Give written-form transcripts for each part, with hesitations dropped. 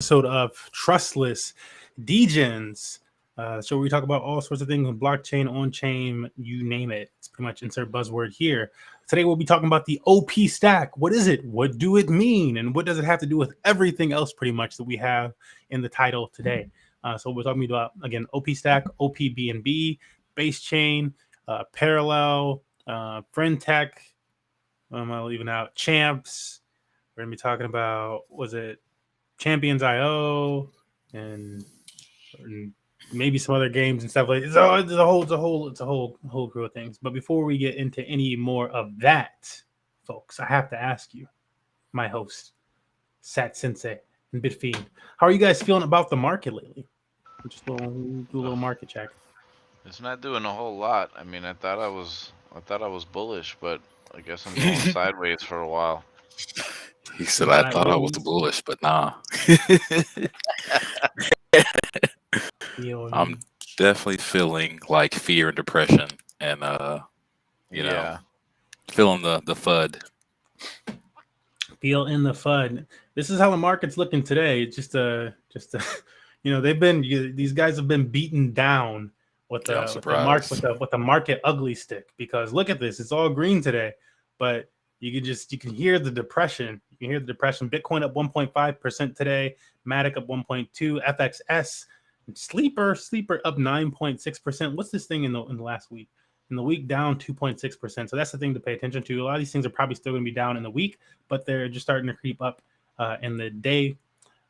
Episode of Trustless Degens. So we talk about all sorts of things, blockchain, on-chain, you name it. It's pretty much insert buzzword here. Today we'll be talking about the OP stack. What is it? What do it mean? And what does it have to do with everything else pretty much that we have in the title today? So we're talking about, again, OP stack, opBNB, base chain, parallel, Friend.Tech, I'm leaving out Champz. We're going to be talking about, was it Champions IO and maybe some other games and stuff like that. So it's a whole crew of things. But before we get into any more of that, folks, I have to ask you, my host, Sat Sensei and Bitfiend, how are you guys feeling about the market lately? Just do a little market check. It's not doing a whole lot. I mean, I thought I was bullish, but I guess I'm going sideways for a while. He said, I thought I was bullish, but nah. I'm definitely feeling like fear and depression and, feeling the FUD. Feel in the FUD. This is how the market's looking today. It's just these guys have been beaten down with the market ugly stick, because look at this. It's all green today, but you can hear the depression. You can hear the depression. Bitcoin up 1.5% today. Matic up 1.2%. FXS sleeper up 9.6%. What's this thing in the last week? In the week, down 2.6%. So that's the thing to pay attention to. A lot of these things are probably still going to be down in the week, but they're just starting to creep up in the day.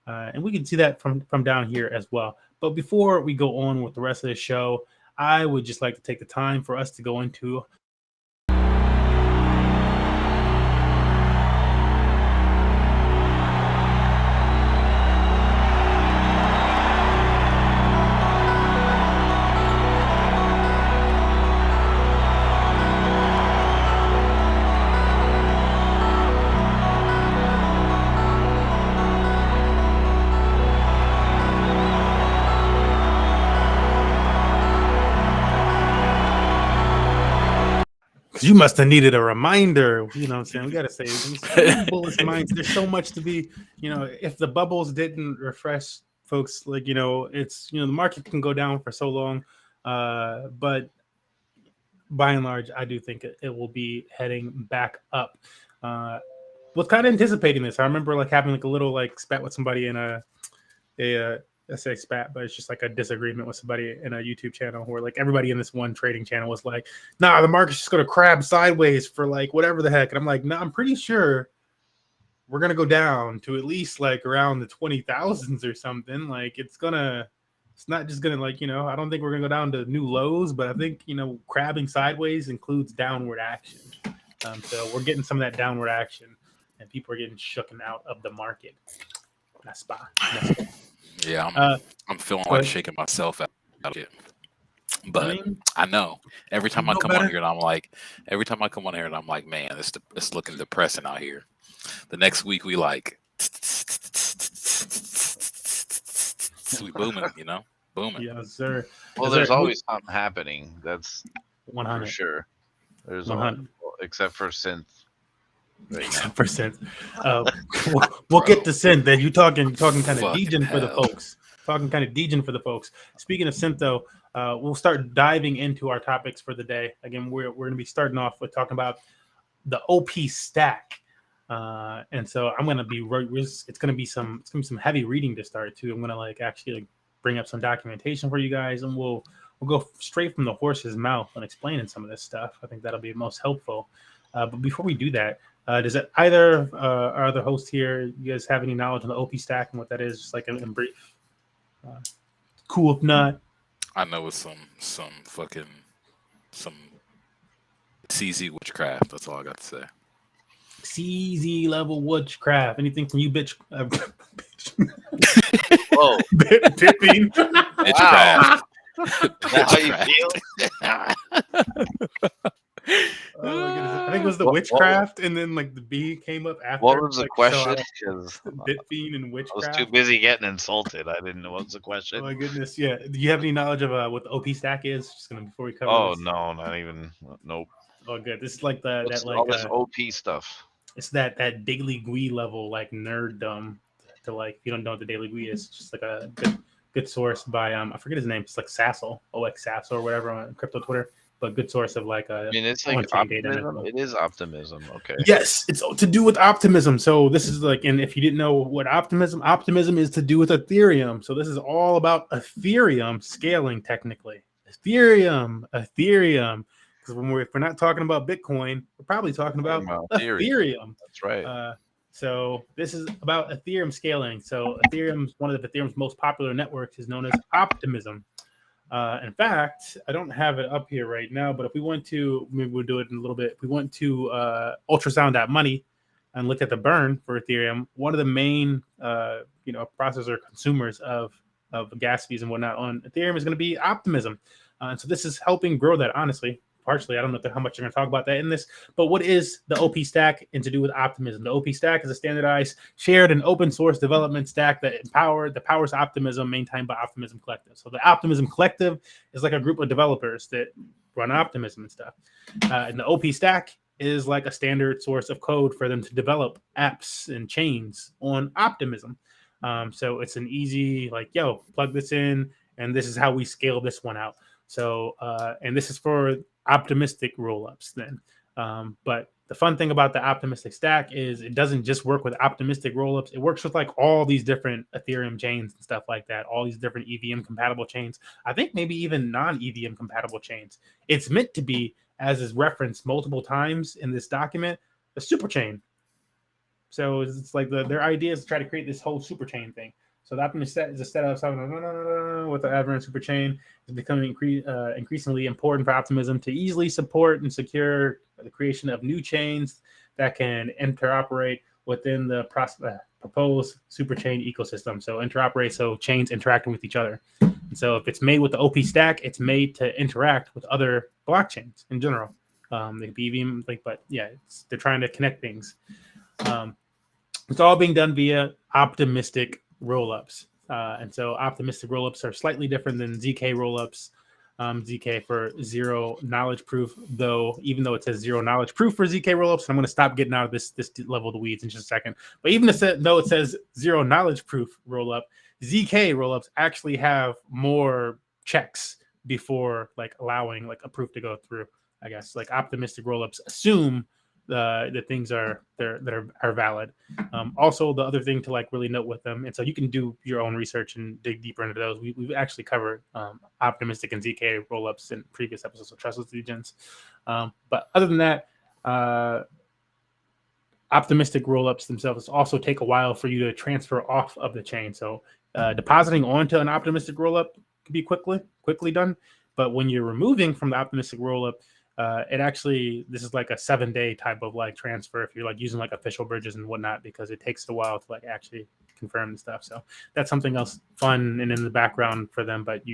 And we can see that from down here as well. But before we go on with the rest of the show, I would just like to take the time for us to go into you must have needed a reminder. You know what I'm saying? We got to say, bullish minds. There's so much to be, if the bubbles didn't refresh, folks, it's, the market can go down for so long. But by and large, I do think it will be heading back up. Was kind of anticipating this. I remember having a little spat with somebody in I say spat, but it's just a disagreement with somebody in a YouTube channel where everybody in this one trading channel was like, nah, the market's just going to crab sideways for whatever the heck. And I'm like, nah, I'm pretty sure we're going to go down to at least around the 20,000s or something. It's not just going to I don't think we're going to go down to new lows, but I think, crabbing sideways includes downward action. So we're getting some of that downward action and people are getting shooken out of the market. That's spot. Yeah, I'm feeling like shaking myself out of it. But I know every time I come on here and I'm like, man, it's looking depressing out here. The next week we booming, booming. Yes, sir. Well, there's always something happening. That's 100 for sure. There's 100, except for synth. Except for synth. We'll get to synth. Then you talking kind of degen for the folks. Speaking of synth, though, we'll start diving into our topics for the day. Again, we're going to be starting off with talking about the OP stack, and so I'm going to be. It's going to be some heavy reading to start too. I'm going to actually bring up some documentation for you guys, and we'll go straight from the horse's mouth and explaining some of this stuff. I think that'll be most helpful. But before we do that, does it either our other host here, you guys have any knowledge on the OP stack and what that is? Just in brief. Cool if not. I know it's some CZ witchcraft. That's all I got to say. CZ level witchcraft. Anything from you, bitch? Whoa, Tipping. Witchcraft. That's how you feel? Oh my goodness. I think it was the witchcraft, and then the B came up after. What was the question? Bitfiend and witchcraft. I was too busy getting insulted. I didn't know what was the question. Oh my goodness! Yeah, do you have any knowledge of what the OP stack is? Just before we cover. Oh this. No, not even. Nope. Oh good. This is all this OP stuff. It's that diggly gwee level nerddom to like, if you don't know what the daily GUI is, it's just like a good source by I forget his name. It's like Sassel, OX Sassel or whatever on crypto Twitter, but good source of like I mean, it's like optimism. It is optimism. Okay. Yes, it's to do with optimism. So this is like, and if you didn't know what optimism is to do with Ethereum. So this is all about Ethereum scaling technically. Ethereum. Because if we're not talking about Bitcoin, we're probably talking about Ethereum. That's right. So this is about Ethereum scaling. So one of Ethereum's most popular networks is known as Optimism. In fact, I don't have it up here right now, but if we went to, maybe we'll do it in a little bit. If we went to ultrasound.money and looked at the burn for Ethereum, one of the main processor consumers of gas fees and whatnot on Ethereum is going to be Optimism. And so this is helping grow that, honestly. Partially, I don't know how much you're going to talk about that in this, but what is the OP stack and to do with Optimism? The OP stack is a standardized, shared, and open source development stack that powers Optimism, maintained by Optimism Collective. So the Optimism Collective is like a group of developers that run Optimism and stuff. And the OP stack is like a standard source of code for them to develop apps and chains on Optimism. So it's an easy, like, yo, plug this in, and this is how we scale this one out. So, and this is for optimistic rollups then. But the fun thing about the optimistic stack is it doesn't just work with optimistic rollups. It works with like all these different Ethereum chains and stuff like that, all these different EVM compatible chains. I think maybe even non-EVM compatible chains. It's meant to be, as is referenced multiple times in this document, a super chain. So it's like their idea is to try to create this whole super chain thing. So the Optimistic set is a set of something with the Average super chain is becoming increasingly important for Optimism to easily support and secure the creation of new chains that can interoperate within the proposed super chain ecosystem. So interoperate, so chains interacting with each other. And so if it's made with the OP stack, it's made to interact with other blockchains in general. They could be even like, but yeah, they're trying to connect things. It's all being done via optimistic rollups. And so optimistic rollups are slightly different than ZK rollups. ZK for zero knowledge proof, even though it says zero knowledge proof for ZK rollups, I'm going to stop getting out of this level of the weeds in just a second. But even though it says zero knowledge proof rollup, ZK rollups actually have more checks before like allowing like a proof to go through. I guess like optimistic rollups assume the things that are valid. Also, the other thing to like really note with them, and so you can do your own research and dig deeper into those. We've actually covered optimistic and ZK rollups in previous episodes of Trustless Degens. But other than that, optimistic rollups themselves also take a while for you to transfer off of the chain. So depositing onto an optimistic rollup can be quickly done. But when you're removing from the optimistic rollup, this is like a 7-day type of like transfer if you're like using like official bridges and whatnot, because it takes a while to like actually confirm the stuff. So that's something else fun and in the background for them, but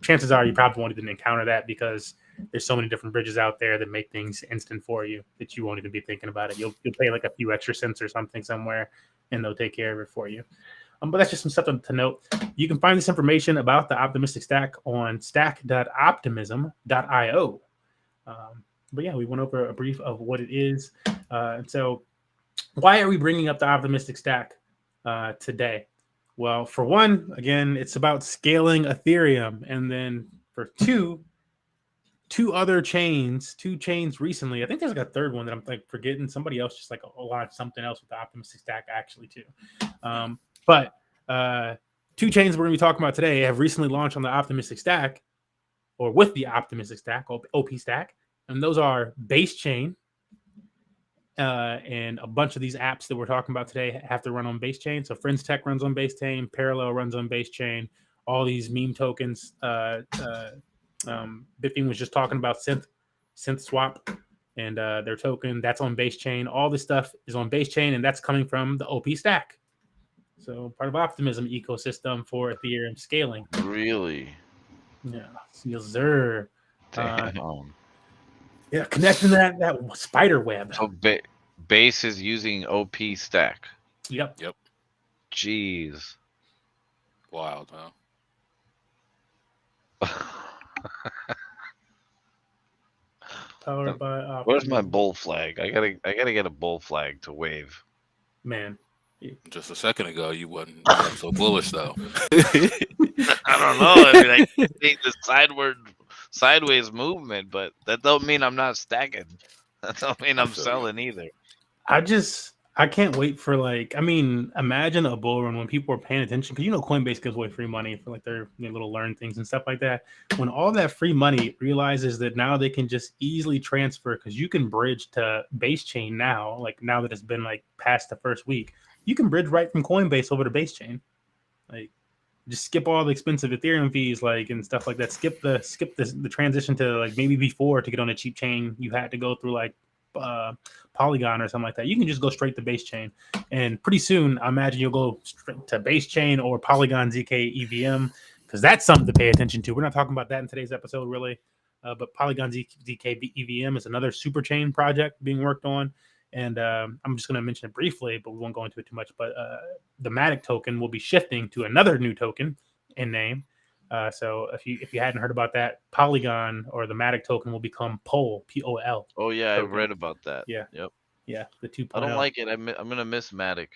chances are you probably won't even encounter that because there's so many different bridges out there that make things instant for you that you won't even be thinking about it. You'll pay like a few extra cents or something somewhere and they'll take care of it for you. But that's just some stuff to note. You can find this information about the optimistic stack on stack.optimism.io. But yeah, we went over a brief of what it is. And so why are we bringing up the optimistic stack today? Well, for one, again, it's about scaling Ethereum. And then for two chains recently. I think there's like a third one that I'm like forgetting. Somebody else just like launched something else with the optimistic stack actually too. But two chains we're going to be talking about today have recently launched on the optimistic stack, or with the optimistic stack, OP stack, and those are Base Chain, and a bunch of these apps that we're talking about today have to run on Base Chain. So Friend.Tech runs on Base Chain, Parallel runs on Base Chain, all these meme tokens. Bitfium was just talking about Synth Swap and their token that's on Base Chain. All this stuff is on Base Chain, and that's coming from the OP stack. So part of Optimism ecosystem for Ethereum scaling. Really? Yeah. Yes, sir. Damn. Yeah, connecting that spider web. So Base is using OP stack. Yep. Jeez. Wild, huh? Powered by Optimism. Where's my bull flag? I gotta get a bull flag to wave. Man. Just a second ago, you wasn't so bullish though. I don't know. I mean, I think the sideways movement, but that don't mean I'm not stacking. That don't mean I'm selling either. I can't wait for imagine a bull run when people are paying attention, because Coinbase gives away free money for like their little learn things and stuff like that. When all that free money realizes that now they can just easily transfer, because you can bridge to base chain now, like now that it's been like past the first week, you can bridge right from Coinbase over to base chain. Like just skip all the expensive Ethereum fees, and stuff like that. Skip the transition to like maybe before to get on a cheap chain you had to go through like Polygon or something like that. You can just go straight to base chain, and pretty soon I imagine you'll go straight to base chain or Polygon ZK EVM, because that's something to pay attention to. We're not talking about that in today's episode really, but Polygon ZK EVM is another super chain project being worked on, and I'm just going to mention it briefly, but we won't go into it too much. But the Matic token will be shifting to another new token in name. So if you hadn't heard about that, Polygon or the Matic token will become POL, POL. Oh yeah, I read about that. Yeah. Yep. Yeah, the 2.0. I don't like it. I'm gonna miss Matic.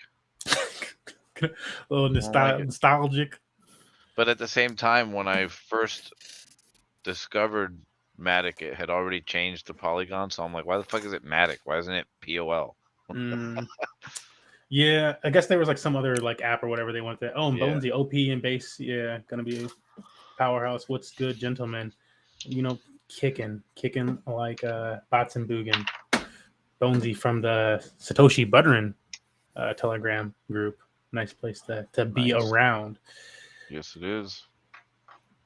A little nostalgic. But at the same time, when I first discovered Matic, it had already changed to Polygon. So I'm like, why the fuck is it Matic? Why isn't it POL? Yeah, I guess there was like some other like app or whatever they wanted to. Oh, and Bonesy, OP and Base. Yeah, gonna be a powerhouse. What's good, gentlemen? Kicking like Bots and Boogan. Bonesy from the Satoshi Buttering Telegram group. Nice place to be around. Yes, it is.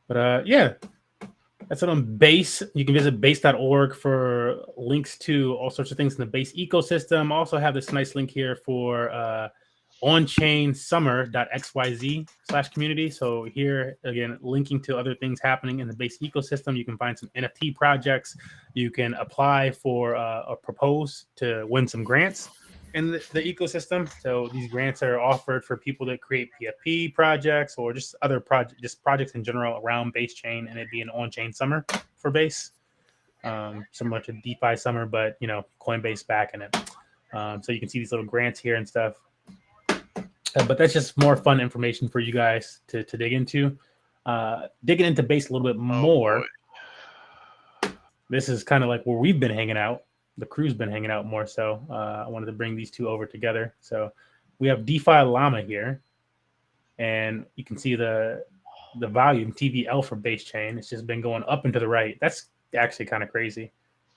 But yeah, that's it on Base. You can visit base.org for links to all sorts of things in the Base ecosystem. Also have this nice link here for on-chain summer.xyz/community. So here, again, linking to other things happening in the Base ecosystem. You can find some NFT projects. You can apply for or propose to win some grants in the ecosystem. So these grants are offered for people that create PFP projects or just other projects in general around Base chain, and it'd be an on-chain summer for Base, similar to DeFi summer, but Coinbase backing it. So you can see these little grants here and stuff. But that's just more fun information for you guys to dig into. Digging into Base a little bit more. This is kind of like where we've been hanging out. The crew's been hanging out more so. I wanted to bring these two over together. So we have DeFi Llama here, and you can see the volume TVL for Base chain. It's just been going up and to the right. That's actually kind of crazy.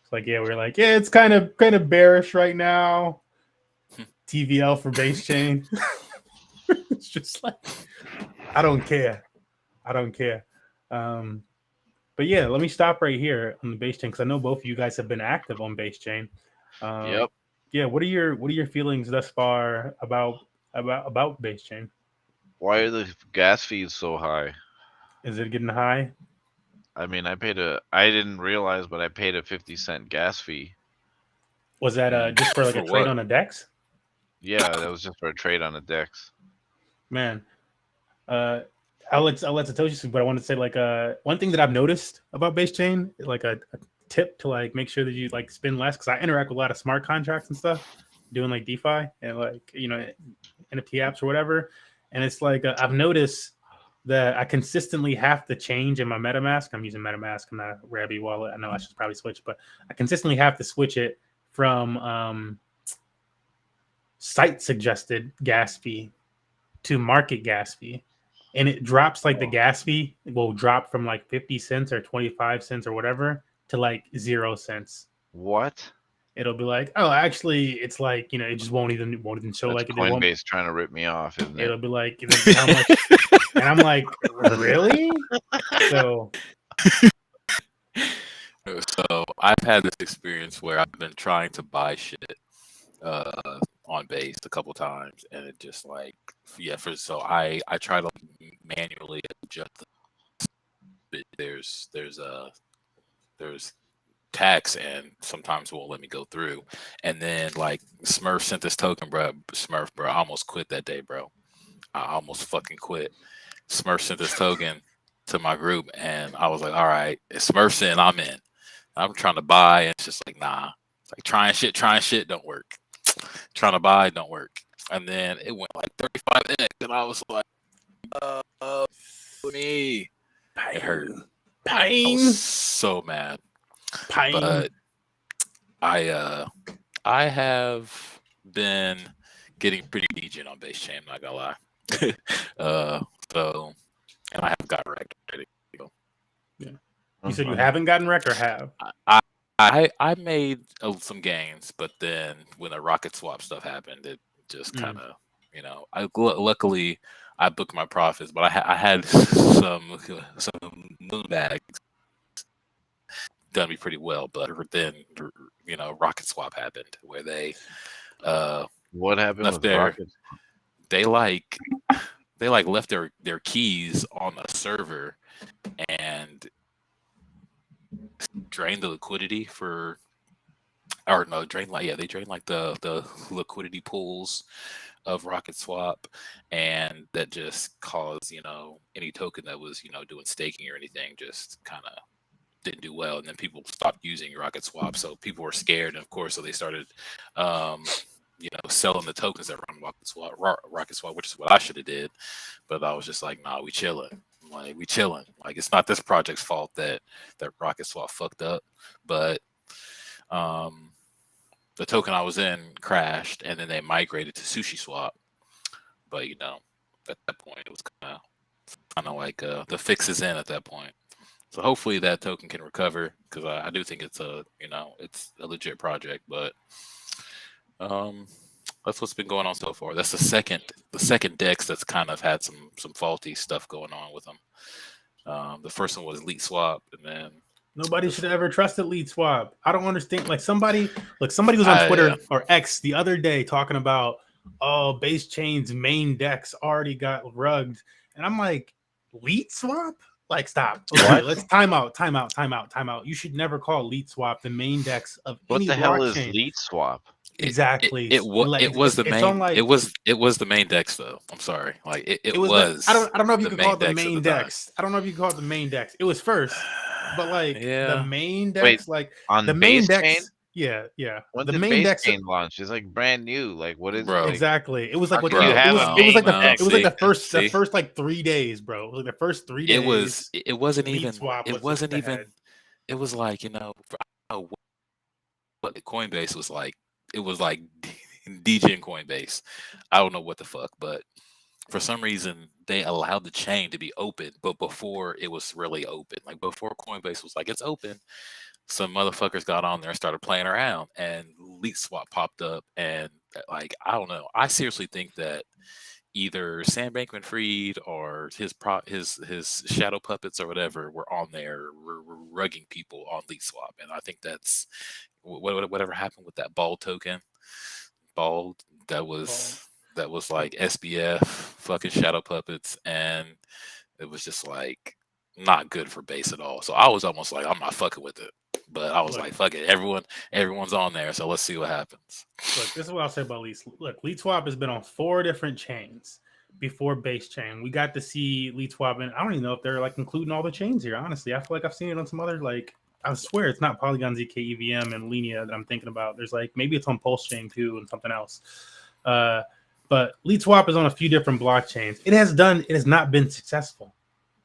It's like, we're like, it's kind of bearish right now. TVL for Base chain. It's just like, I don't care. But yeah, let me stop right here on the Base chain, because I know both of you guys have been active on Base chain. Yep. Yeah. What are your feelings thus far about Base chain? Why are the gas fees so high? Is it getting high? I mean, I didn't realize, but I paid a 50-cent gas fee. Was that just for like a trade on a DEX? Yeah, that was just for a trade on a DEX. Man, I'll let Satoshi speak, but I want to say one thing that I've noticed about Base chain, like a tip to make sure that you spend less, because I interact with a lot of smart contracts and stuff, doing like DeFi and NFT apps or whatever, and it's I've noticed that I consistently have to change in my MetaMask. I'm using MetaMask. I'm not a Rabby wallet. I know I should probably switch, but I consistently have to switch it from site suggested gas fee to market gas fee. And it drops the gas fee will drop from 50 cents or 25 cents or whatever to 0 cents. What? It'll be actually it's it just won't even show. That's Coinbase trying to rip me off, isn't it? It'll be how much, and I'm really? So I've had this experience where I've been trying to buy shit on Base a couple times, and it just I try to manually adjust. There's tax, and sometimes won't let me go through. And then Smurf sent this token, bro. I almost quit that day, bro. I almost fucking quit. Smurf sent this token to my group, and I was like, all right, if Smurf's in, I'm in. I'm trying to buy, and it's just nah. It's trying shit don't work. Trying to buy don't work. and then it went like 35x, and I was like, me. It hurt. I was so mad. But I have been getting pretty decent on base chain, not gonna lie. So, and I haven't gotten wrecked already. Yeah. You said you haven't gotten wrecked or have? I made some gains, but then when the rocket swap stuff happened, it just kind of, luckily I booked my profits, but I had some moon bags done me pretty well, but then rocket swap happened where they what happened left with rockets? They left their keys on the server and drained the liquidity they drained like the liquidity pools of rocket swap, and that just caused any token that was doing staking or anything just kind of didn't do well, and then people stopped using rocket swap, so people were scared, and of course so they started selling the tokens that run rocket swap, which is what I should have did, but I was just like, nah, we chilling. Like it's not this project's fault that rocket swap fucked up, but the token I was in crashed, and then they migrated to sushi swap, but at that point it was kind of like the fix is in at that point. So hopefully that token can recover, because I do think it's a legit project. But that's what's been going on so far. That's the second DEX that's kind of had some faulty stuff going on with them. The first one was Leet Swap, and then nobody should have ever trusted Leet Swap. I don't understand. Like somebody was on Twitter or X the other day talking about, base chain's main DEX already got rugged, and I'm like, Leet Swap? Like, stop. Okay, let's time out. You should never call Leet Swap the main DEX of any blockchain. What the hell is Leet Swap? Exactly. It was the main DEX though. I'm sorry. Like it was. I don't know if you could call it the main DEX. I don't know if you call it the main DEX. It was first, but like the main DEX, like on the main DEX. Yeah. When the did main DEX launch? It's like brand new. Like what is bro? It? Exactly. It was like it was like the first like 3 days, bro. It was like the first 3 days. It wasn't even. It was like what Coinbase was like. It was like DGen Coinbase. I don't know what the fuck, but for some reason they allowed the chain to be open, but before it was really open, like before Coinbase was like it's open, some motherfuckers got on there and started playing around, and Leet Swap popped up, and like I don't know. I seriously think that either Sam Bankman-Fried or his shadow puppets or whatever were on there rugging people on Leet Swap, and I think that's whatever happened with that bald token. That was like SBF fucking shadow puppets, and it was just like not good for base at all. So I was almost like, I'm not fucking with it. But I was like, fuck it. Everyone's on there, so let's see what happens. Look, this is what I'll say about Leet. Look, Leet Swap has been on 4 different chains before base chain. We got to see Leet Swap, and I don't even know if they're like including all the chains here. Honestly, I feel like I've seen it on some other, like, I swear it's not Polygon, ZK, EVM, and Linea that I'm thinking about. There's like, maybe it's on Pulse Chain too and something else. But Leet Swap is on a few different blockchains. It has not been successful.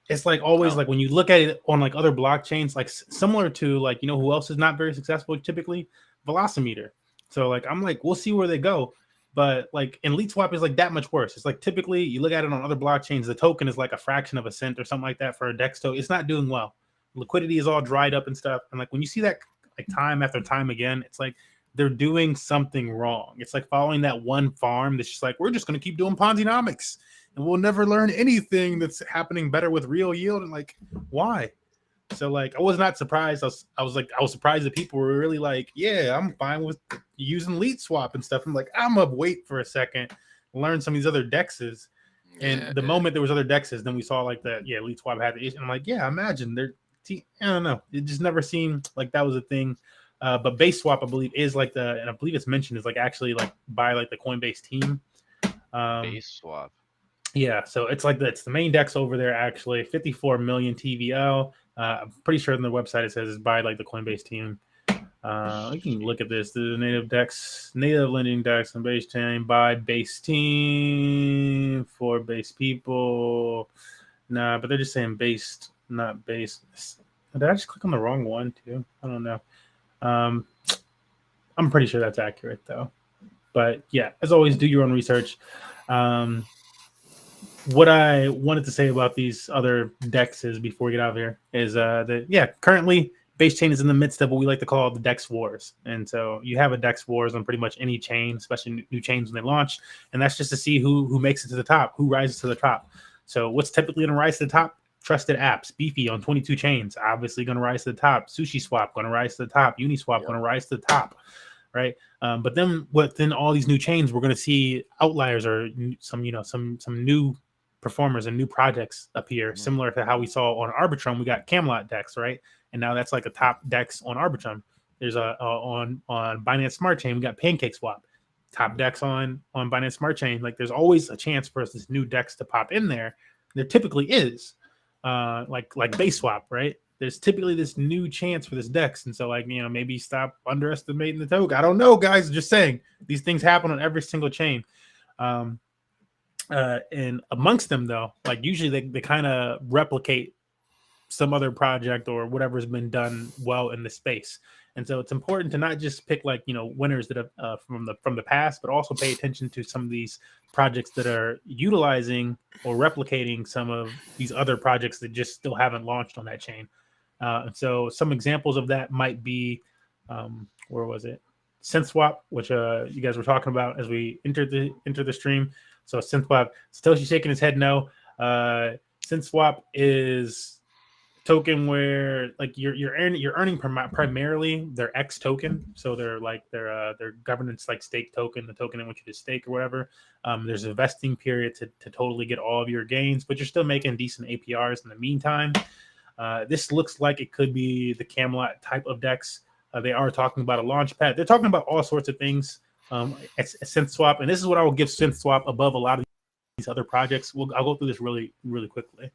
It's like always like when you look at it on like other blockchains, like similar to like, who else is not very successful typically? Velocimeter. So like, I'm like, we'll see where they go. But like in Leet Swap is like that much worse. It's like typically you look at it on other blockchains, the token is like a fraction of a cent or something like that for a DEX token. It's not doing well. Liquidity is all dried up and stuff. And like when you see that like time after time again, it's like they're doing something wrong. It's like following that one farm that's just like, we're just going to keep doing Ponzi-nomics and we'll never learn anything that's happening better with real yield. And like, why? So like, I was not surprised. I was surprised that people were really like, yeah, I'm fine with using Leet Swap and stuff. I'm like, I'm gonna wait for a second, learn some of these other dexes. And the moment there was other dexes, then we saw like that, Leet Swap had the issue. I'm like, yeah, imagine I don't know. It just never seemed like that was a thing. But base swap, I believe, is like and I believe it's mentioned is like actually like by like the Coinbase team. Base swap. Yeah, so it's like it's the main DEX over there actually, 54 million TVL. I'm pretty sure on their website it says it's by like the Coinbase team. We can look at this. The native lending DEX and base chain by base team for base people. Nah, but they're just saying based, not base. Did I just click on the wrong one too? I don't know. I'm pretty sure that's accurate though. But yeah, as always, do your own research. What I wanted to say about these other DEX is before we get out of here is that currently base chain is in the midst of what we like to call the DEX wars. And so you have a DEX wars on pretty much any chain, especially new chains when they launch. And that's just to see who makes it to the top, who rises to the top. So what's typically going to rise to the top? Trusted apps, Beefy on 22 chains, obviously going to rise to the top. SushiSwap going to rise to the top. Uniswap going to rise to the top, right? But then within all these new chains, we're going to see outliers or some new performers and new projects appear, similar to how we saw on Arbitrum. We got Camelot DEX, right? And now that's like a top DEX on Arbitrum. There's on Binance Smart Chain, we got PancakeSwap, top DEX on Binance Smart Chain. Like there's always a chance for this new DEX to pop in there. There typically is, like base swap, right? There's typically this new chance for this DEX, and so maybe stop underestimating the token. I don't know, guys. Just saying these things happen on every single chain. And amongst them, though, like usually they kind of replicate some other project or whatever's been done well in the space. And so it's important to not just pick winners that have from the past, but also pay attention to some of these projects that are utilizing or replicating some of these other projects that just still haven't launched on that chain. And so some examples of that might be, where was it? SynthSwap, which you guys were talking about as we entered the stream. So SynthSwap, Satoshi shaking his head no. SynthSwap is token where you're earning primarily their X token, so they're their governance stake token, the token in which you just stake or whatever. There's a vesting period to totally get all of your gains, but you're still making decent APRs in the meantime. This looks like it could be the Camelot type of DEX. They are talking about a launch pad. They're talking about all sorts of things. SynthSwap, and this is what I will give SynthSwap above a lot of these other projects. I'll go through this really, really quickly.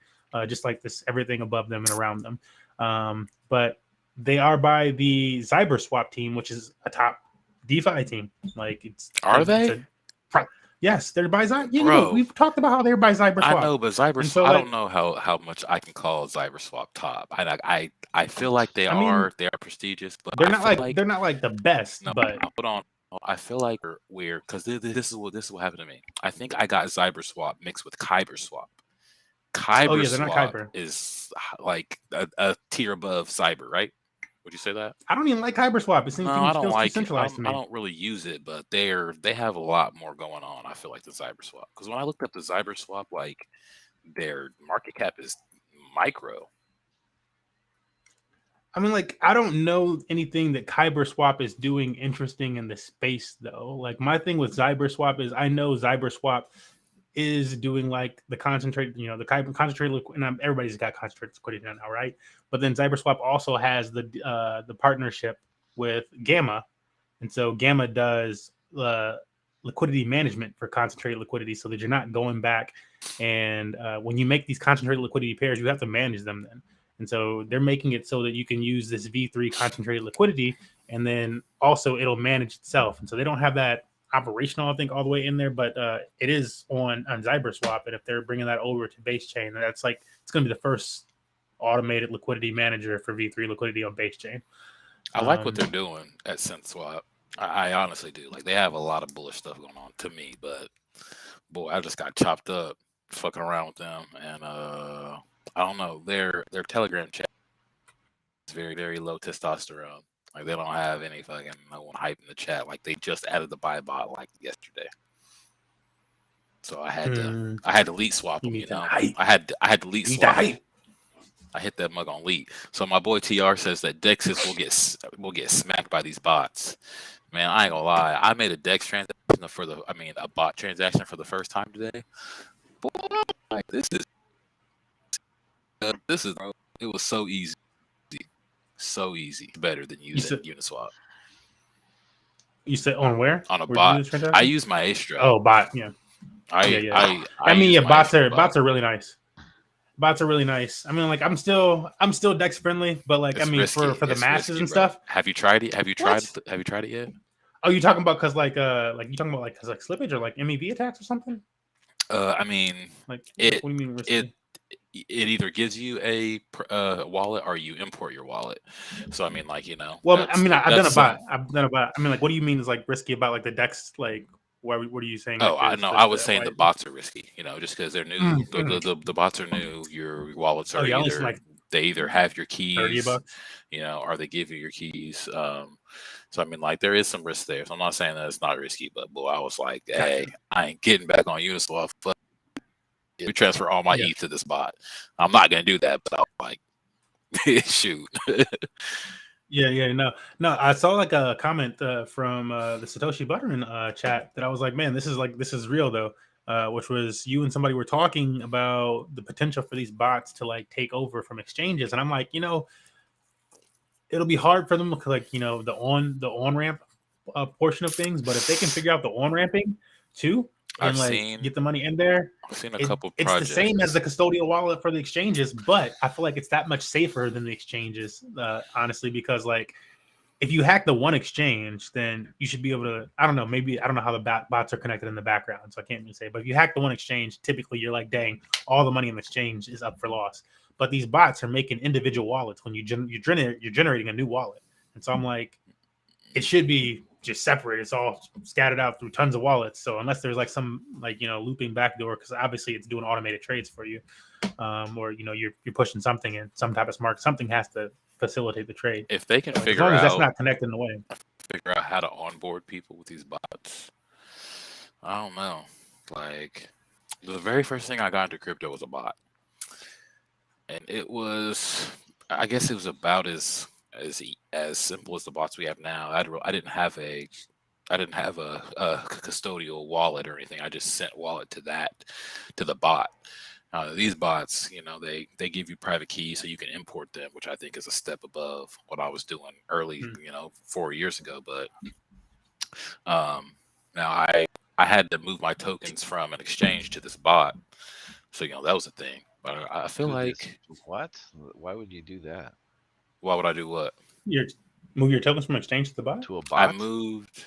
Just like this, everything above them and around them. But they are by the ZyberSwap team, which is a top DeFi team. Yes, they're by Zyber. Bro, we've talked about how they're by ZyberSwap. I know, but ZyberSwap. So, I don't know how much I can call ZyberSwap top. I feel like they are prestigious, but they're not like the best. No, but hold on. I feel like we're weird because this is what happened to me. I think I got ZyberSwap mixed with KyberSwap. KyberSwap is like a tier above Zyber, right? Would you say that? I don't even like KyberSwap. It seems I don't like it. I don't really use it, but they have a lot more going on. I feel like the ZyberSwap, because when I looked up the ZyberSwap, like their market cap is micro. I don't know anything that KyberSwap is doing interesting in the space, though. Like, my thing with ZyberSwap is I know ZyberSwap is doing the concentrated, the concentrated, and everybody's got concentrated liquidity now, right? But then ZyberSwap also has the partnership with Gamma, and so Gamma does liquidity management for concentrated liquidity, so that you're not going back and when you make these concentrated liquidity pairs, you have to manage them then. And so they're making it so that you can use this V3 concentrated liquidity, and then also it'll manage itself. And so they don't have that operational, I think, all the way in there, but it is on ZyberSwap. And if they're bringing that over to base chain, that's it's going to be the first automated liquidity manager for V3 liquidity on base chain. I like what they're doing at SynthSwap. I honestly do. Like, they have a lot of bullish stuff going on to me, but boy, I just got chopped up fucking around with them, and I don't know. Their Telegram chat is very, very low testosterone. Like, they don't have any fucking no one hype in the chat. Like, they just added the buy bot yesterday, so I had to lead swap them. I had to lead swap. I hit that mug on lead. So my boy TR says that Dexes will get smacked by these bots. Man, I ain't gonna lie. I made a Dex transaction a bot transaction for the first time today. Boy, this is it was so easy. So easy. Better than using Uniswap. You said on where? On a bot. I use Maestro. Oh, bot, yeah. Bots are really nice. bots are really nice. I mean, like I'm still Dex friendly, but like it's I mean, risky. for the It's masses risky, and bro. stuff. Have you tried it? Have you tried it yet? Oh, you talking about because like you talking about like because like slippage or like MEV attacks or something? I mean, Like it what do you mean risky? it either gives you a wallet or you import your wallet. So I mean, like Well, I mean, I've done a bot. some. I've done a bot. I mean, like, what do you mean is like risky about like the Dex? Like, what are you saying? Oh, Like, I is know. I was saying why? the bots are risky. Just because they're new. The bots are new. Your wallets Oh are yeah, only like they either have your 30 keys, bucks. or they give you your keys. So I mean, like there is some risk there. So I'm not saying that it's not risky, but boy, I was like, hey, I ain't getting back on Uniswap. We transfer all my ETH to this bot. I'm not gonna do that, but I was like, shoot. Yeah, no. I saw like a comment from the Satoshi Butterin chat that I was like, man, this is real though. Which was you and somebody were talking about the potential for these bots to like take over from exchanges, and I'm like, it'll be hard for them to like, the on ramp portion of things, but if they can figure out the on ramping too and get the money in there, I've seen a couple it's projects. the same as the custodial wallet for the exchanges, but I feel like it's that much safer than the exchanges, honestly, because like if you hack the one exchange, then you should be able to, I don't know how the bots are connected in the background, so I can't even say, but if you hack the one exchange, typically you're like, dang, all the money in the exchange is up for loss. But these bots are making individual wallets when you're generating a new wallet. And so I'm like, it should be just separate. It's all scattered out through tons of wallets. So unless there's like some looping backdoor, because obviously it's doing automated trades for you, or you're pushing something in some type of smart, something has to facilitate the trade. If they can figure out, as long as that's not connected in the way, figure out how to onboard people with these bots. I don't know. Like the very first thing I got into crypto was a bot, and I guess it was about as simple as the bots we have now. I didn't have a custodial wallet or anything. I just sent wallet to the bot. These bots, they give you private keys so you can import them, which I think is a step above what I was doing early, 4 years ago. But now I had to move my tokens from an exchange to this bot, so that was a thing. But I feel like what? Why would you do that? Why would I do what? Move your tokens from exchange to the bot? To a bot? I moved.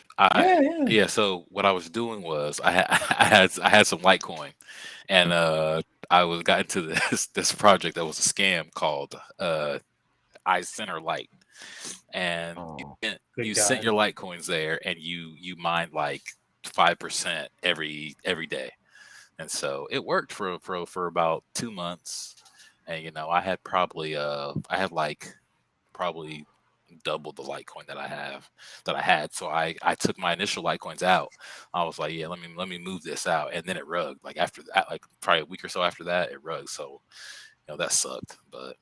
Yeah. So what I was doing was I had some Litecoin, and I got into this project that was a scam called iCenter Lite, and you sent your Litecoins there, and you mined like 5% every day, and so it worked for about 2 months, and I had probably double the Litecoin that I had. So I took my initial Litecoins out. I was like, yeah, let me move this out, and then it rugged. Like after that, like probably a week or so after that, it rugged. So that sucked. But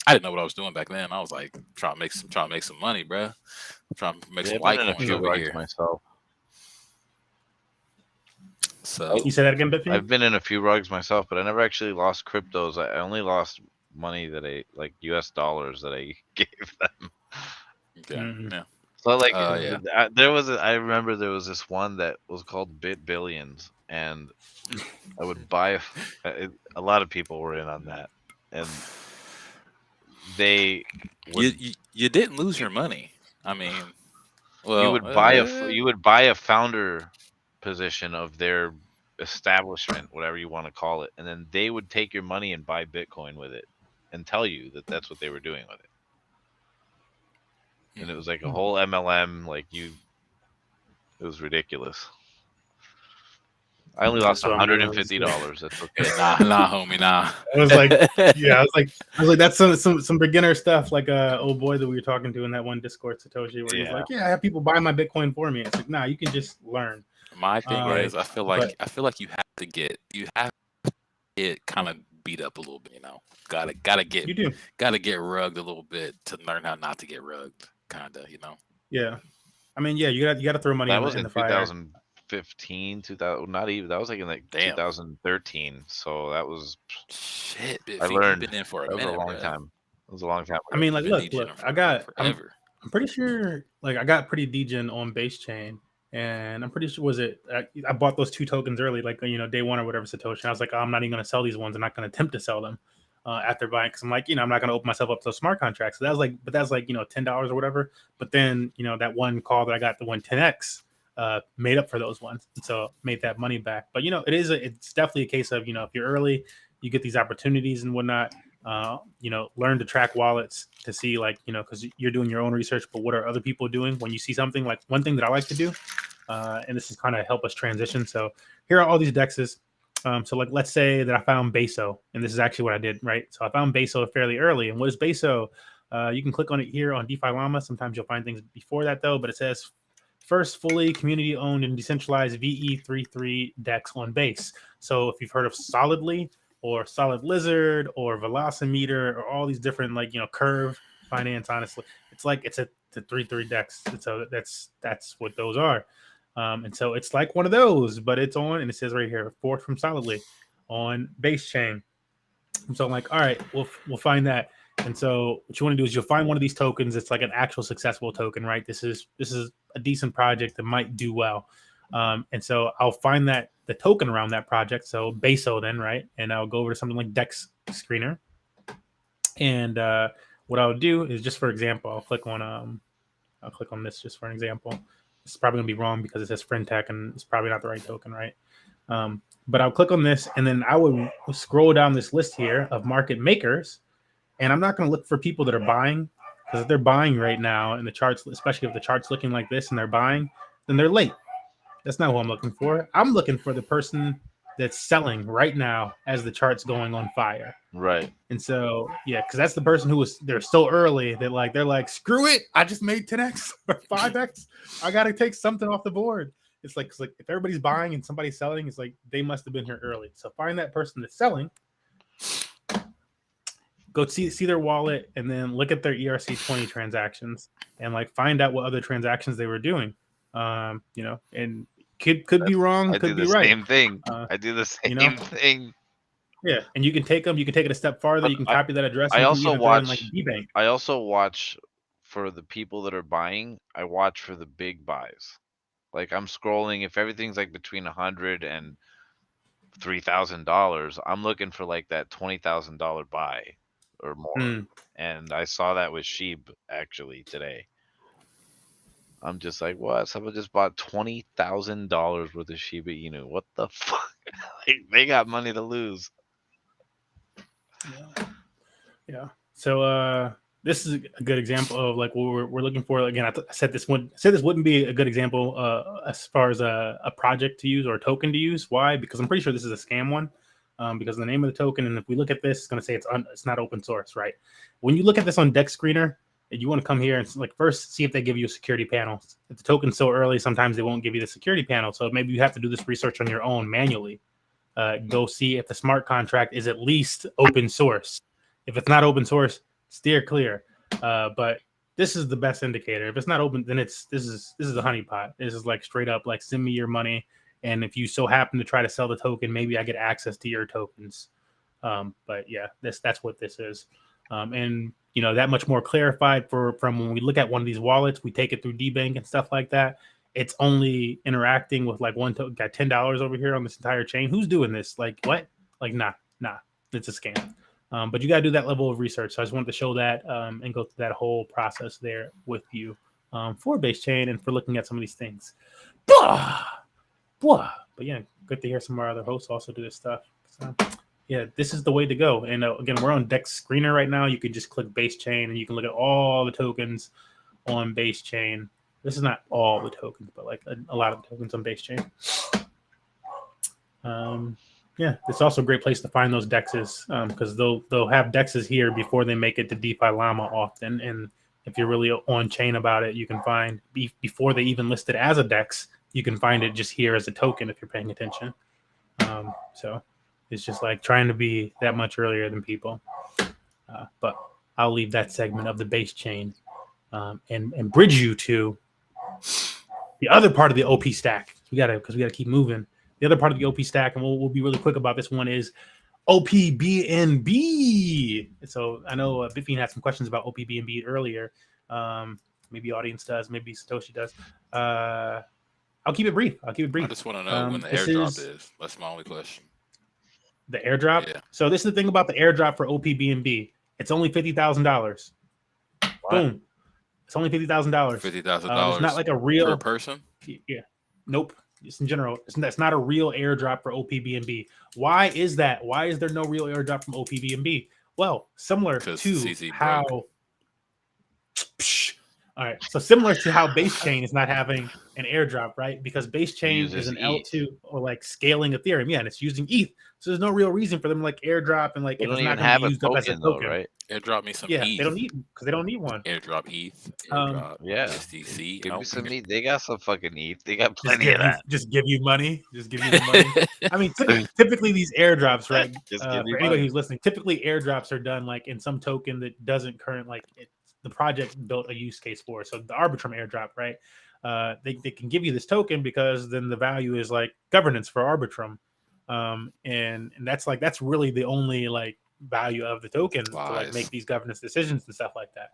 I didn't know what I was doing back then. I was like trying to make some money, bro. I'm trying to make some Litecoins over here myself. So you say that again, Biffy? I've been in a few rugs myself, but I never actually lost cryptos. I only lost money that like US dollars that I gave them. Okay. Yeah. So like I remember there was this one that was called Bit Billions, and I would buy a lot of people were in on that, and they you didn't lose your money. I mean, well, you would buy a founder position of their establishment, whatever you want to call it, and then they would take your money and buy Bitcoin with it and tell you that that's what they were doing with it. And it was like a whole MLM, it was ridiculous. I only lost $150. That's okay. Nah, homie, nah. I was like, I was like, that's some beginner stuff. Like old boy that we were talking to in that one Discord, Satoshi, where he's like, I have people buy my Bitcoin for me. It's like, nah, you can just learn. My thing is, I feel like you have to get kind of beat up a little bit. Gotta get rugged a little bit to learn how not to get rugged. Kinda, Yeah, I mean, you got to throw money in the fire. 2015, 2000, not even. That was like in 2013. So that was shit. I learned. Been in for a long time. It was a long time. I mean, like, look, I'm pretty sure, like, I got pretty degen on base chain, and I'm pretty sure I bought those 2 tokens early, like day one or whatever Satoshi. I was like, I'm not even gonna sell these ones. I'm not gonna attempt to sell them. after buying, because I'm like, I'm not going to open myself up to a smart contract. So that's like $10 or whatever. But then that one call that I got, the 110x, made up for those ones, and so made that money back. But it's definitely a case of if you're early, you get these opportunities and whatnot. Learn to track wallets to see because you're doing your own research, but what are other people doing when you see something. Like one thing that I like to do, and this is kind of help us transition. So here are all these dexes. So let's say that I found Beso, and this is actually what I did, right? So I found Beso fairly early. And what is Beso? You can click on it here on DeFi Llama. Sometimes you'll find things before that though, but it says first fully community owned and decentralized VE33 DEX on Base. So if you've heard of Solidly or Solid Lizard or Velocimeter or all these different Curve Finance, honestly, it's a 3-3 DEX. So that's what those are. And so it's like one of those, but it's on, and it says right here, forked from Solidly on Base Chain. So I'm like, all right, we'll find that. And so what you want to do is you'll find one of these tokens. It's like an actual successful token, right? This is a decent project that might do well. And so I'll find the token around that project. So Beso then, right? And I'll go over to something like Dex Screener. And what I'll do is, just for example, I'll click on this just for an example. It's probably gonna be wrong because it says Friend.Tech and it's probably not the right token, right? But I'll click on this, and then I would scroll down this list here of market makers, and I'm not going to look for people that are buying, because if they're buying right now in the charts, especially if the chart's looking like this and they're buying, then they're late. That's not who I'm looking for. I'm looking for the person that's selling right now as the chart's going on fire. Right. And so, yeah, because that's the person they're so early that they're like, screw it, I just made 10x or 5x. I got to take something off the board. It's like if everybody's buying and somebody's selling, it's like they must have been here early. So find that person that's selling, go see their wallet, and then look at their ERC20 transactions and find out what other transactions they were doing. And could be wrong, could be right. Same thing. I do the same thing. Yeah, and you can take them. You can take it a step farther. You can copy that address. I also watch D-Bank. I also watch for the people that are buying. I watch for the big buys. Like I'm scrolling, if everything's between $100 and $3,000, I'm looking for that $20,000 buy or more. And I saw that with Sheeb actually today. I'm just like, what? Someone just bought $20,000 worth of Shiba Inu. What the fuck? They got money to lose. Yeah. So this is a good example of what we're looking for. Again, I said this wouldn't be a good example as far as a project to use or a token to use. Why? Because I'm pretty sure this is a scam one. Because of the name of the token, and if we look at this, it's going to say it's not open source, right? When you look at this on Dex Screener, you want to come here and first see if they give you a security panel. If the token's so early, sometimes they won't give you the security panel. So maybe you have to do this research on your own manually. Go see if the smart contract is at least open source. If it's not open source, steer clear. But this is the best indicator. If it's not open, then this is a honeypot. This is straight up send me your money, and if you so happen to try to sell the token, maybe I get access to your tokens. But yeah, that's what this is. And that much more clarified from when we look at one of these wallets, we take it through D-Bank and stuff like that. It's only interacting with one token. Got $10 over here on this entire chain. Who's doing this? What? Nah, it's a scam. But you got to do that level of research. So I just wanted to show that and go through that whole process there with you for Base Chain and for looking at some of these things. But yeah, good to hear some of our other hosts also do this stuff. So, yeah, this is the way to go. And again, we're on Dex Screener right now. You can just click Base Chain and you can look at all the tokens on Base Chain. This is not all the tokens, but a lot of the tokens on Base Chain. Yeah, it's also a great place to find those dexes because they'll have dexes here before they make it to DeFi Llama often. And if you're really on chain about it, you can find before they even list it as a dex, you can find it just here as a token if you're paying attention. So it's just trying to be that much earlier than people. But I'll leave that segment of the Base Chain and bridge you to the other part of the OP stack. Because we gotta keep moving. The other part of the OP stack, and we'll be really quick about this one, is opBNB. So I know Bitfiend had some questions about opBNB earlier. Maybe audience does, maybe Satoshi does. I'll keep it brief. I just want to know when the airdrop is. That's my only question. the airdrop. Yeah. So this is the thing about the airdrop for opBNB. It's only $50,000. Boom. It's only $50,000. $50,000. It's not like a real per person. Yeah. Nope. Just in general, that's not a real airdrop for opBNB. Why is that? Why is there no real airdrop from opBNB? Well, similar to CZ how. broke. All right. So similar to how Base Chain is not having an airdrop, right? Because Base Chain is an L2 or like scaling Ethereum. Yeah, and it's using ETH. So there's no real reason for them to like airdrop and like They if don't it's not even going to have be a used up as a token though, token. right? Airdrop me some Yeah, ETH. they don't need because they don't need one. Airdrop ETH. Airdrop yeah. SDC. Give me some ETH. They got some fucking ETH. They got Just plenty give of that. just give you money. Just give you the money. I mean, typically these airdrops, right? Just For give me anybody money. who's listening, typically airdrops are done like in some token that doesn't current like the project built a use case for. So the Arbitrum airdrop, right? They can give you this token because then the value is like governance for Arbitrum, and that's really the only like value of the token to like make these governance decisions and stuff like that.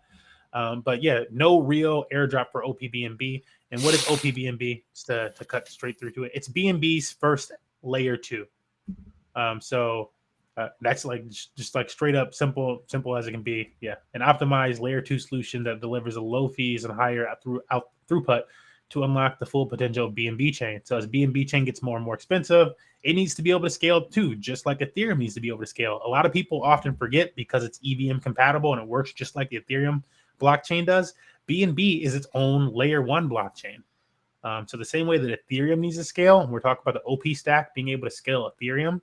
But yeah, no real airdrop for opBNB. And what is opBNB? Just to cut straight through to it, it's BNB's first layer 2. So that's like just like straight up simple as it can be. Yeah, an optimized layer 2 solution that delivers a low fees and higher throughput to unlock the full potential of BNB chain. So as BNB chain gets more and more expensive, it needs to be able to scale too, just like Ethereum needs to be able to scale. A lot of people often forget because it's EVM compatible and it works just like the Ethereum blockchain does. BNB is its own layer 1 blockchain. So the same way that Ethereum needs to scale, and we're talking about the OP stack being able to scale Ethereum,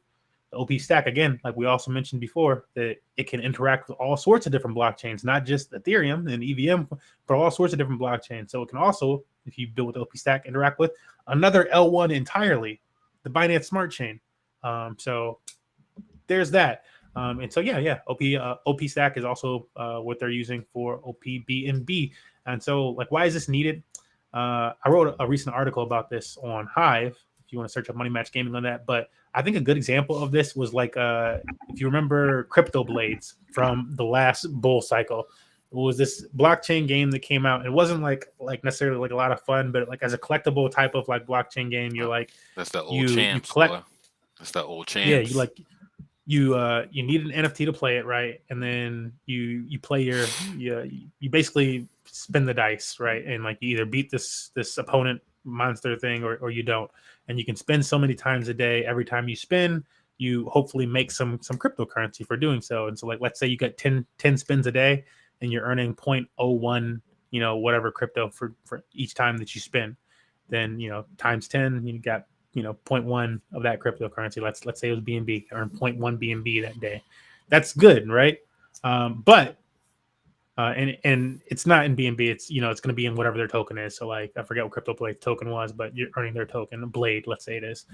the OP stack, again, like we also mentioned before, that it can interact with all sorts of different blockchains, not just Ethereum and EVM, but all sorts of different blockchains. So it can also, if you build with OP stack, interact with another L1 entirely, the Binance Smart Chain. So there's that. And so, yeah, OP stack is also what they're using for opBNB. And so, like, why is this needed? I wrote a recent article about this on Hive, if you want to search up Money Match Gaming on that. But I think a good example of this was like, if you remember Crypto Blades from the last bull cycle, it was this blockchain game that came out. It wasn't like necessarily like a lot of fun, but like as a collectible type of like blockchain game, you're like, that's the old Champz. You collect. That's the old Champz. Yeah, you need an NFT to play it, right? And then you play you basically spin the dice, right? And like you either beat this opponent monster thing or you don't. And you can spin so many times a day. Every time you spin, you hopefully make some cryptocurrency for doing so. And so like let's say you got 10 spins a day and you're earning 0.01, whatever crypto for each time that you spin. Then, times 10, you got 0.1 of that cryptocurrency. Let's say it was BNB, earn 0.1 BNB that day. That's good, right? But it's not in BNB. It's it's going to be in whatever their token is. So like I forget what Crypto Blade token was, but you're earning their token, Blade. Let's say it is.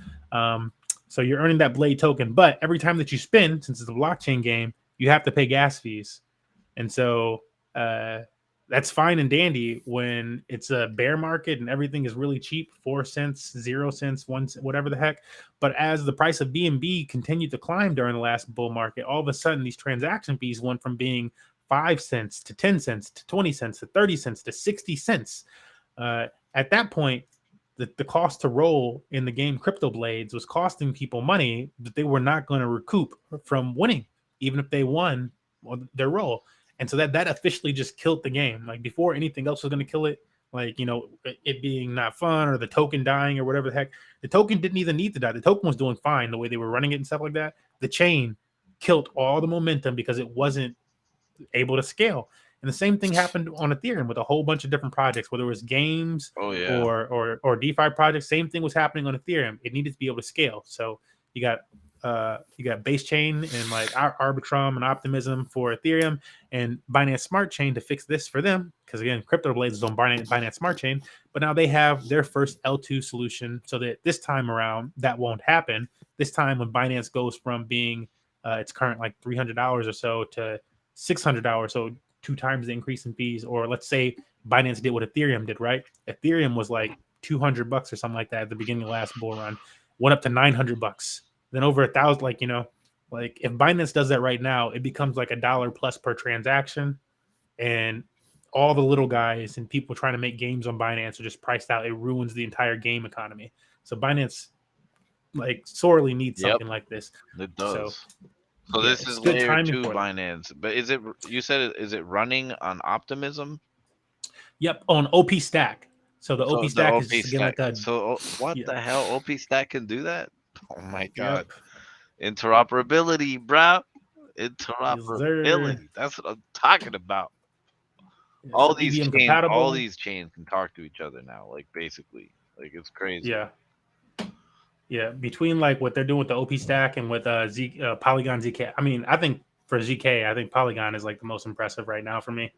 So you're earning that Blade token, but every time that you spin, since it's a blockchain game, you have to pay gas fees, and so that's fine and dandy when it's a bear market and everything is really cheap, 4 cents, 0 cents, 1 cent, whatever the heck. But as the price of BNB continued to climb during the last bull market, all of a sudden these transaction fees went from being 5 cents to 10 cents to 20 cents to 30 cents to 60 cents. At that point, the cost to roll in the game Crypto Blades was costing people money that they were not going to recoup from winning, even if they won their roll. And so that officially just killed the game. Like before anything else was going to kill it, like, it being not fun or the token dying or whatever the heck, the token didn't even need to die. The token was doing fine the way they were running it and stuff like that. The chain killed all the momentum because it wasn't able to scale. And the same thing happened on Ethereum with a whole bunch of different projects, whether it was games or DeFi projects. Same thing was happening on Ethereum. It needed to be able to scale. So you got Base Chain and like Arbitrum and Optimism for Ethereum and Binance Smart Chain to fix this for them. Because again, Crypto Blades is on Binance Smart Chain, but now they have their first L2 solution so that this time around that won't happen. This time when Binance goes from being its current like $300 or so to $600, so 2 times the increase in fees. Or let's say Binance did what Ethereum did, right? Ethereum was like $200 or something like that at the beginning of the last bull run, went up to $900, then over 1,000. Like like if Binance does that right now, it becomes like $1 plus per transaction, and all the little guys and people trying to make games on Binance are just priced out. It ruins the entire game economy. So Binance like sorely need something like this. It does. yeah, So this it's is good layer timing 2 for them. Binance, but is it? You said is it running on Optimism? Yep, on OP Stack. So the OP Stack is just again like a. So what Yeah. the hell? OP Stack can do that? Oh my god! Yep. Interoperability, bro. Yes, Interoperability. That's what I'm talking about. Yeah, All so these EVM chains, all compatible. these chains can talk to each other now. Like basically, like it's crazy. Yeah. Between like what they're doing with the OP Stack and with Polygon ZK. I mean, I think for ZK, I think Polygon is like the most impressive right now for me.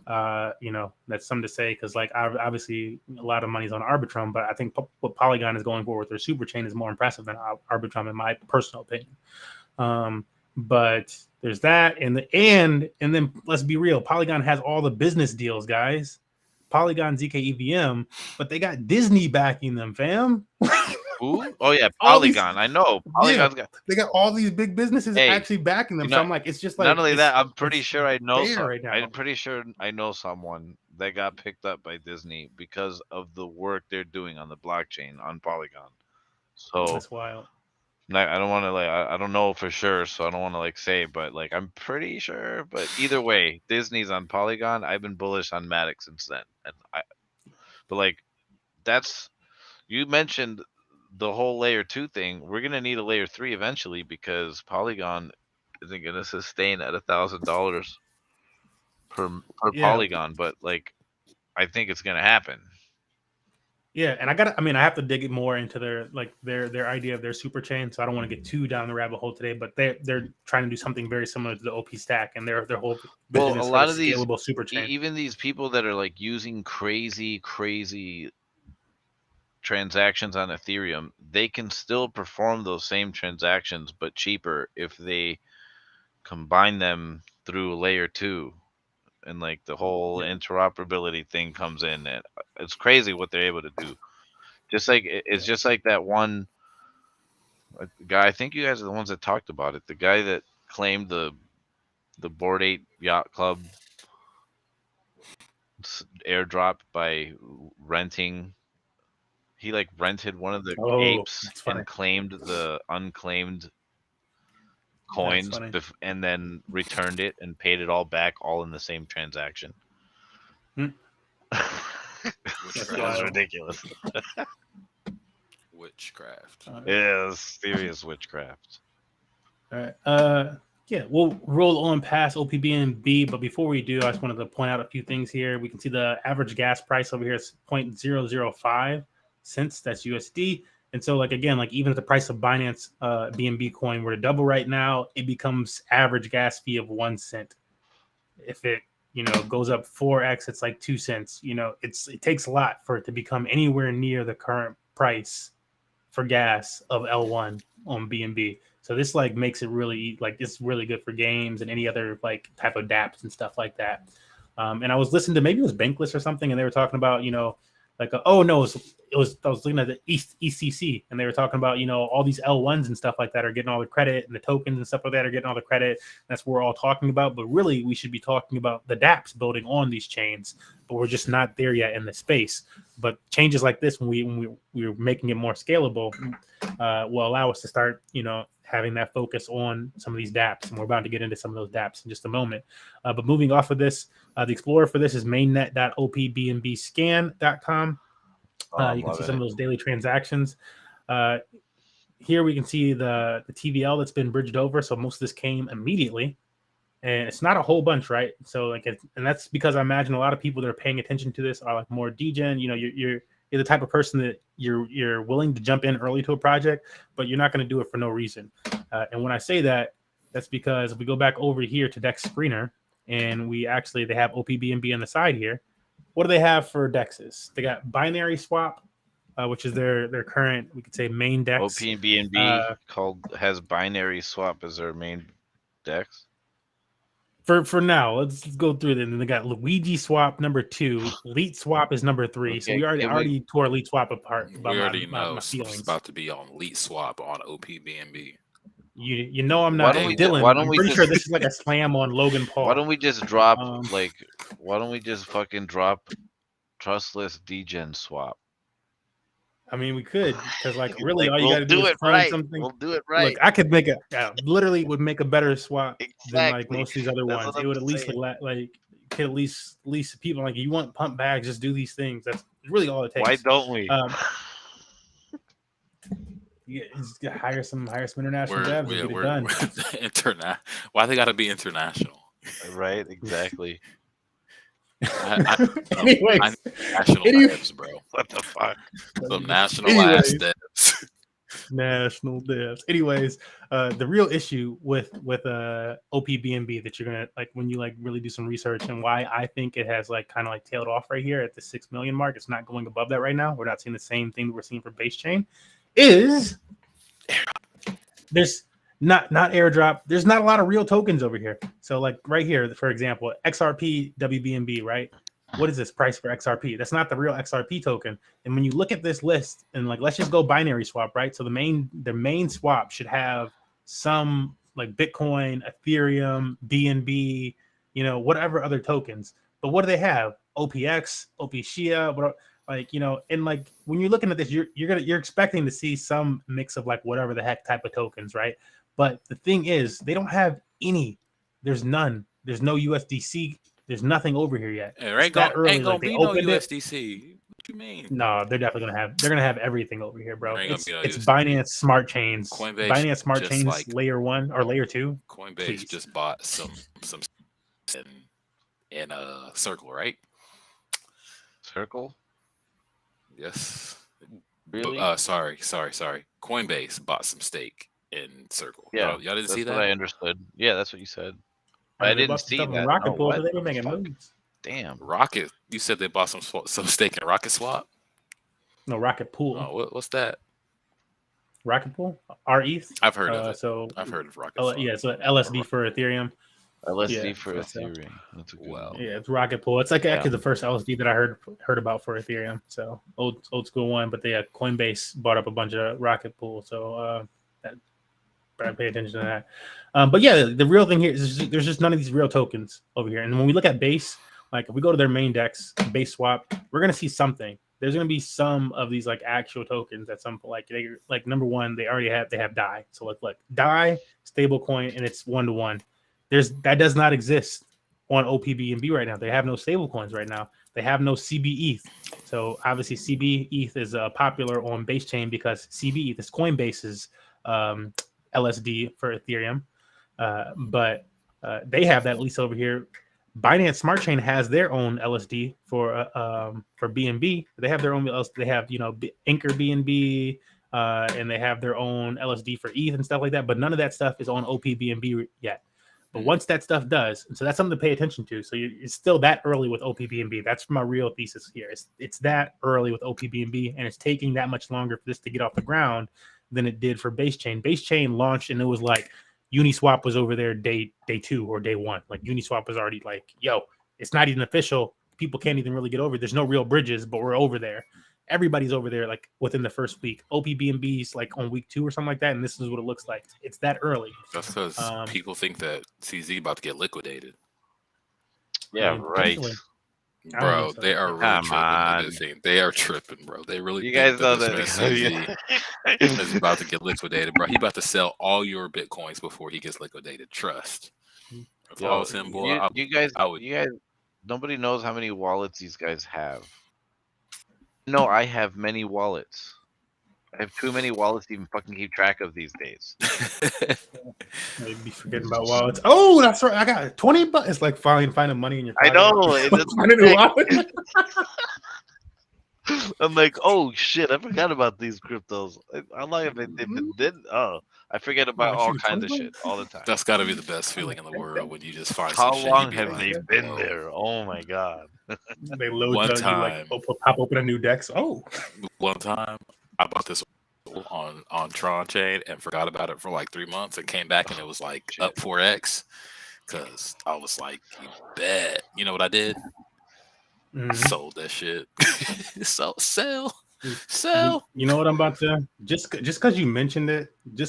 That's something to say because like obviously a lot of money's on Arbitrum, but I think what Polygon is going for with their super chain is more impressive than Arbitrum in my personal opinion. But there's that, and then let's be real, Polygon has all the business deals, guys. Polygon ZK EVM, but they got Disney backing them, fam. Who? Oh yeah, Polygon. I know. Polygon's they got all these big businesses actually backing them. So I'm like, it's just like not only that. I'm pretty sure I know. Right now. I'm pretty sure I know someone that got picked up by Disney because of the work they're doing on the blockchain on Polygon. So that's wild. I don't want to I don't know for sure, so I don't want to say, but I'm pretty sure. But either way, Disney's on Polygon. I've been bullish on Matic since then, but that's you mentioned the whole layer 2 thing. We're gonna need a layer 3 eventually because Polygon isn't gonna sustain at $1,000 per Polygon, but I think it's gonna happen. Yeah, and I have to dig it more into their idea of their super chain. So I don't want to get too down the rabbit hole today, but they're trying to do something very similar to the OP Stack, and their whole vision is a lot of scalable super chain. Even these people that are using crazy transactions on Ethereum, they can still perform those same transactions but cheaper if they combine them through layer 2, and the whole interoperability thing comes in, and it's crazy what they're able to do. Just it's just like that one guy. I think you guys are the ones that talked about it. The guy that claimed the Bored Ape Yacht Club airdrop by renting. He rented one of the apes and claimed the unclaimed coins and then returned it and paid it all back all in the same transaction. Which is ridiculous. Witchcraft. Yeah, serious witchcraft. All right. Yeah, we'll roll on past opBNB, but before we do, I just wanted to point out a few things here. We can see the average gas price over here is 0.005 cents. That's USD. And so, even if the price of Binance BNB coin were to double right now, it becomes average gas fee of 1 cent. If it goes up 4x, it's 2 cents. It takes a lot for it to become anywhere near the current price for gas of L1 on BNB. So this makes it really it's really good for games and any other type of dApps and stuff like that. And I was listening to, maybe it was Bankless or something, and they were talking about I was looking at the ECC, and they were talking about all these L1s and stuff like that are getting all the credit, and the tokens and stuff like that are getting all the credit. That's what we're all talking about. But really, we should be talking about the dApps building on these chains, but we're just not there yet in the space. But changes like this, when we're making it more scalable, will allow us to start having that focus on some of these dApps, and we're about to get into some of those dApps in just a moment. But moving off of this, the Explorer for this is mainnet.opbnbscan.com. You can see some of those daily transactions. Here we can see the TVL that's been bridged over. So most of this came immediately, and it's not a whole bunch, right? So and that's because I imagine a lot of people that are paying attention to this are more degen. You're the type of person that you're willing to jump in early to a project, but you're not going to do it for no reason. And when I say that, that's because if we go back over here to Dex Screener, and they have opBNB on the side here. What do they have for DEXs? They got binary swap, which is their current, we could say, main DEX. opBNB has binary swap as their main DEX. For now, let's go through it. And then they got Luigi swap number 2. Leet swap is number 3. Okay, so we already tore Leet swap apart. We already know it's about to be on Leet swap on opBNB. I'm not Dylan. I'm pretty sure this is a slam on Logan Paul. Why don't we just drop why don't we just fucking drop Trustless Degens swap? I mean, we could, because like really, Like, all you we'll got to do do is it clone right. something. We'll do it right. Look, I could make literally would make a better swap than like Exactly. most of these other That's ones. what It would I'm at least saying. like could at least people like you want pump bags, just do these things. That's really all it takes. Why don't we? Yeah, just hire some international devs and get it done. Why they got to be international? Right, exactly. Anyways, national devs, bro. What the fuck? Some national ass devs. National devs. Anyways, the real issue with opBNB that you're gonna like when you like really do some research, and why I think it has like kind of like tailed off right here at the 6 million mark. It's not going above that right now. We're not seeing the same thing that we're seeing for base chain. Is there's not airdrop. There's not a lot of real tokens over here. So like right here, for example, XRP WBNB, right? What is this price for XRP? That's not the real XRP token. And when you look at this list and like, let's just go binary swap, right? So the main swap should have some like Bitcoin, Ethereum, BNB, you know, whatever other tokens. But what do they have? OPX, OPShia, what, like, you know, and like when you're looking at this, you're expecting to see some mix of like whatever the heck type of tokens, right? But the thing is, they don't have any. There's none. There's no USDC. There's nothing over here yet. There ain't gonna be no USDC. What you mean? No, they're definitely gonna have everything over here, bro. It's Binance Smart Chains. Binance Smart Chains like, layer 1 or layer 2. Coinbase just bought some in a Circle, right? Circle? Yes. Really? Sorry. Coinbase bought some stake in Circle. Yeah, y'all didn't see that? I understood. Yeah, that's what you said. I didn't see that. Rocket Pool, but they were making moves. Damn. Rocket. You said they bought some stake in Rocket Swap? No, Rocket Pool. Oh, what's that? Rocket Pool? RETH? I've heard of it. So I've heard of Rocket Swap. Yeah, so LSD for Ethereum. LSD for Ethereum. That's a good one. Yeah, it's Rocket Pool. It's like actually the first LSD that I heard about for Ethereum. So old school one, but Coinbase bought up a bunch of Rocket Pool. So I pay attention to that. But yeah, the real thing here is there's just none of these real tokens over here. And when we look at base, like if we go to their main DEX, base swap, we're gonna see something. There's gonna be some of these like actual tokens at some point. Like number one, they have DAI. So look, DAI stable coin, and it's 1-to-1. That does not exist on opBNB right now. They have no stable coins right now. They have no CB ETH. So obviously CB ETH is popular on base chain because CB ETH is Coinbase's LSD for Ethereum. But they have that at least over here. Binance Smart Chain has their own LSD for BNB. They have their own LSD. They have Anchor BNB, and they have their own LSD for ETH and stuff like that. But none of that stuff is on opBNB yet. But once that stuff does, and so that's something to pay attention to. So it's still that early with opBNB. That's my real thesis here. It's that early with opBNB, and it's taking that much longer for this to get off the ground than it did for base chain. Base chain launched, and it was like Uniswap was over there day 2 or day 1. Like Uniswap was already like, yo, it's not even official. People can't even really get over. There's no real bridges, but we're over there. Everybody's over there like within the first week. opBNB's like on week 2 or something like that, and this is what it looks like. It's that early. That's because people think that CZ about to get liquidated. Yeah, right. Bro, they are really tripping. This thing. They are tripping, bro. They really. You guys know that CZ is about to get liquidated, bro. He about to sell all your bitcoins before he gets liquidated. Trust. If I was him, boy, you guys, nobody knows how many wallets these guys have. No, I have many wallets. I have too many wallets to even fucking keep track of these days. Maybe forgetting about wallets. Oh, that's right. I got $20. It's like finding money in your pocket. I know. I'm like, oh shit, I forgot about these cryptos. How long have they been dead? Oh, I forget about all kinds of shit all the time. That's got to be the best feeling in the world when you just find. How long have they been there? Oh my god. They load one time, pop open a new DEX. Oh, one time I bought this on Tron chain and forgot about it for like 3 months and came back and it was like up 4x because I was like, you bet. You know what I did? I sold that shit. Sell. You know what I'm about to just because you mentioned it, you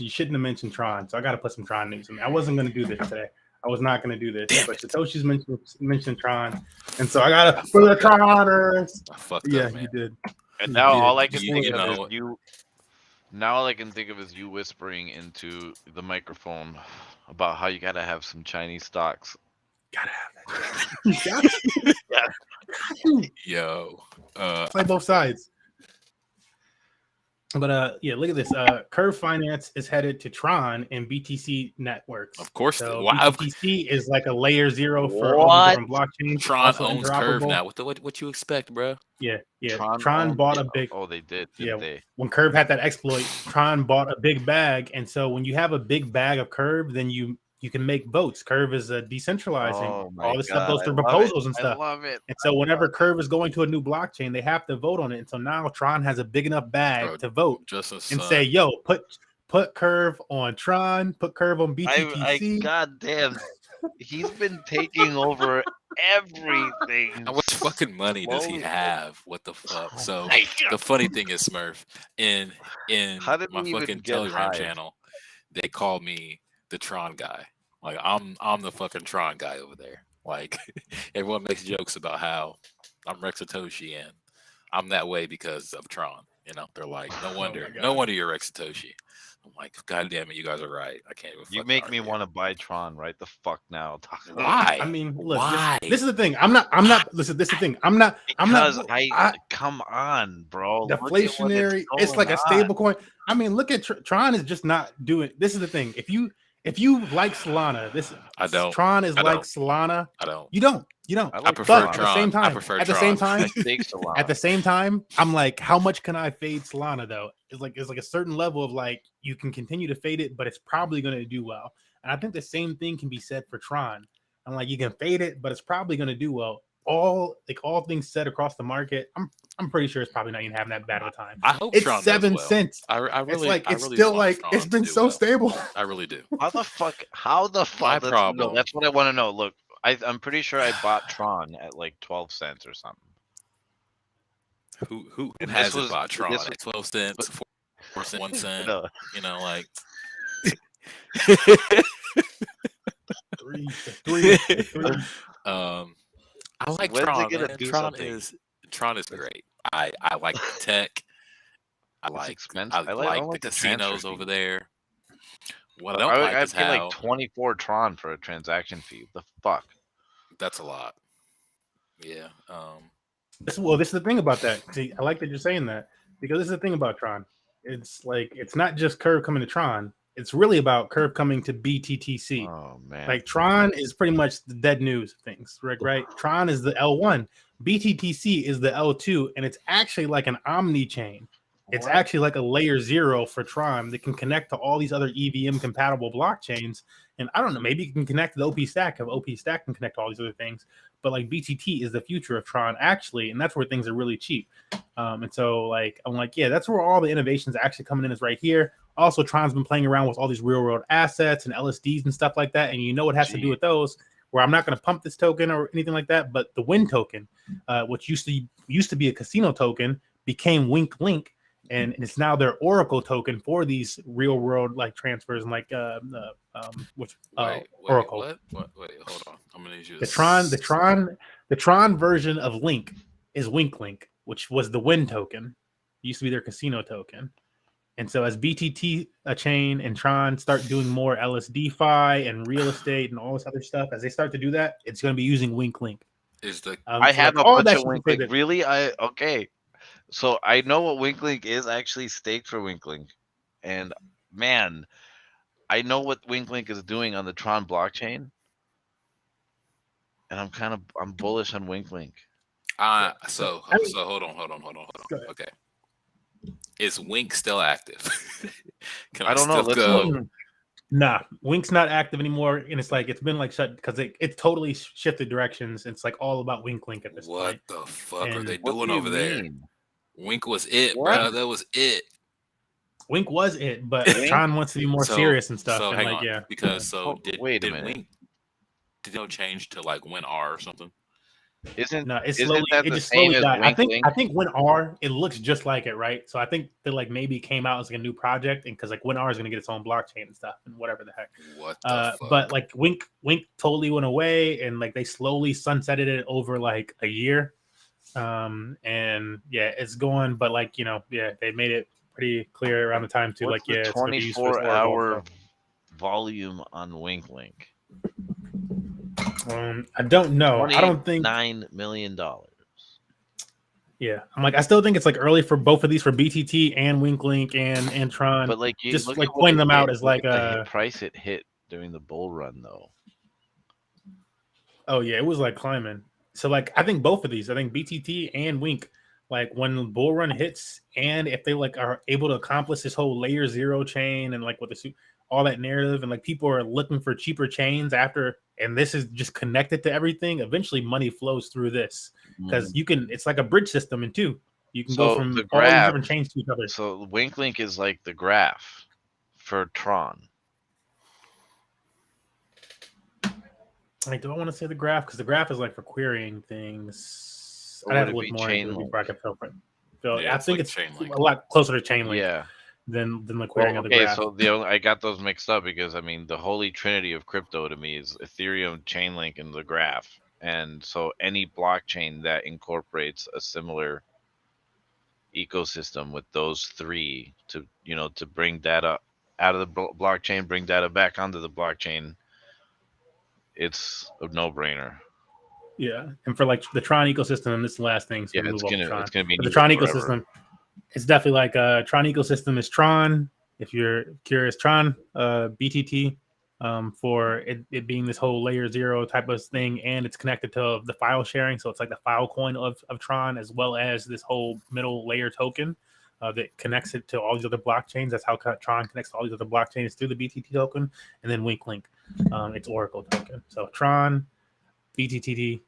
shouldn't have mentioned Tron. So I got to put some Tron news in. I wasn't going to do this today. I was not going to do this, but Satoshi's mentioned Tron, and so I got to for the Troners. I fucked up, man. You did. And now all I can you think of know- is you. Now all I can think of is you whispering into the microphone about how you gotta have some Chinese stocks. Gotta have that. Yo, Play both sides. But yeah, look at this. Curve Finance is headed to Tron and BTC networks. of course. So Why- BTC is like a layer 0 for all the different blockchains. Tron also owns Curve interoperable. now. What you expect, bro? Yeah. Tron bought owned a big. Oh, they did. Yeah. They? When Curve had that exploit, Tron bought a big bag, and so when you have a big bag of Curve, then you can make votes. Curve is decentralizing. Oh my All this stuff God, goes through I love proposals it. and stuff. I love it. And so whenever Curve is going to a new blockchain, they have to vote on it. And so now Tron has a big enough bag to vote and say, "Yo, put Curve on Tron, put Curve on BTC." God damn, he's been taking over everything. How much fucking money does he have? What the fuck? So the funny thing is, Smurf, in How did my we even fucking get Telegram high? channel, they call me the Tron guy. Like I'm the fucking Tron guy over there. Like everyone makes jokes about how I'm Rex Satoshi and I'm that way because of Tron. You know, they're like, no wonder you're Rex Satoshi. I'm like, God damn it, you guys are right. I can't even. You make me want to buy Tron right the fuck now. Why? I mean, look, why? This is the thing. I'm not. Listen, this is the thing. I'm not. Come on, bro. Deflationary. It's like a stable coin. I mean, look at Tron is just not doing. This is the thing. If you like Solana, I don't. Tron is I like don't. Solana. I don't. You don't. I prefer Tron. At the same time, I'm like, how much can I fade Solana though? It's like a certain level of like you can continue to fade it, but it's probably going to do well. And I think the same thing can be said for Tron. I'm like, you can fade it, but it's probably going to do well. All things said across the market, I'm pretty sure it's probably not even having that bad of a time. I hope it's Tron 7 does well. cents. I really, it's really still want like Tron it's been to do so well. stable. I really do. How the fuck? My problem. No, that's what I want to know. Look, I'm pretty sure I bought Tron at like 12 cents or something. Who hasn't bought Tron at 12 cents, 4 cents, 1 cent? No. You know, like three. I like When's Tron. it gonna Man. do Tron is great. I like the tech. I like the casinos over there. What I don't like is I pay how like 24 Tron for a transaction fee. The fuck? that's a lot. Yeah. This is the thing about that. See, I like that you're saying that because this is the thing about Tron. It's like it's not just Curve coming to Tron. It's really about Curve coming to BTTC. Oh man! Like Tron is pretty much the dead news of things, right? Tron is the L1, BTTC is the L2, and it's actually like an omni chain. It's actually like a layer 0 for Tron that can connect to all these other EVM compatible blockchains. And I don't know, maybe it can connect to the OP Stack if OP Stack can connect to all these other things. But like BTT is the future of Tron actually, and that's where things are really cheap. And so like I'm like, yeah, that's where all the innovations actually coming in is right here. Also, Tron's been playing around with all these real world assets and LSDs and stuff like that, and you know what has to do with those. Where I'm not going to pump this token or anything like that, but the Win token, which used to be a casino token, became Wink Link. And it's now their Oracle token for these real world like transfers and like Oracle. Wait, hold on. I'm gonna need you. The Tron version of Link is Wink Link, which was the Win token. It used to be their casino token. And so as BTT chain and Tron start doing more LSDFi and real estate and all this other stuff, as they start to do that, it's going to be using Wink Link. I have a bunch of Wink Link. Really? Okay. So I know what Winklink is actually staked for Winklink. And man, I know what Winklink is doing on the Tron blockchain. And I'm bullish on Winklink. So hold on. Okay. Is Wink still active? I don't know. Let's look. Nah, Wink's not active anymore, and it's like it's been like shut because it totally shifted directions. It's like all about Winklink at this point. What the fuck are they doing over there? Wink was it, bro. That was it. Wink was it, but Tron wants to be more serious and stuff. So and hang like, on, yeah. Because wait a minute. Wink did it change to like Win R or something? It just slowly died. I think Win R, it looks just like it, right? So I think that like maybe came out as like a new project, and because like Win R is gonna get its own blockchain and stuff and whatever the heck. What the fuck? But like Wink totally went away, and like they slowly sunsetted it over like a year. And yeah, it's going, but like, they made it pretty clear around the time too. What's Like, the yeah, it's going to be used for this 24-hour Oracle. volume on Wink Link? I don't know. I don't think $29 million. Yeah, I'm like, I still think it's like early for both of these, for BTT and Wink Link and Tron. But like, you just look like at what pointing it them hit, out as look like at the price it hit during the bull run, though. Oh yeah, it was like climbing. So like, I think both of these, I think BTT and Wink, like when the bull run hits, and if they like are able to accomplish this whole layer 0 chain and like with the all that narrative, and like people are looking for cheaper chains after, and this is just connected to everything. Eventually, money flows through this because you can. It's like a bridge system in two. You can go from the all these graph, different chains to each other. So Wink Link is like the graph for Tron. Like, do I want to say the graph? Because the graph is like for querying things. Or I'd have would to it look be more into it Chainlink? before I can feel it. So Yeah, I think like it's Chainlink. a lot closer to Chainlink Yeah. than the querying of the Okay, graph. so I got those mixed up because I mean the holy trinity of crypto to me is Ethereum, Chainlink, and the graph. And so any blockchain that incorporates a similar ecosystem with those three to to bring data out of the blockchain, bring data back onto the blockchain, it's a no-brainer. Yeah, and for like the Tron ecosystem, and this is the last thing, so Yeah, we move on to Tron. it's gonna be But the needed Tron forever. ecosystem, it's definitely like Tron ecosystem is Tron. If you're curious, Tron, BTT, for it being this whole layer 0 type of thing, and it's connected to the file sharing, so it's like the file coin of Tron, as well as this whole middle layer token that connects it to all these other blockchains. That's how Tron connects to all these other blockchains, through the BTT token, and then Wink Link, it's Oracle token. So Tron, BTT,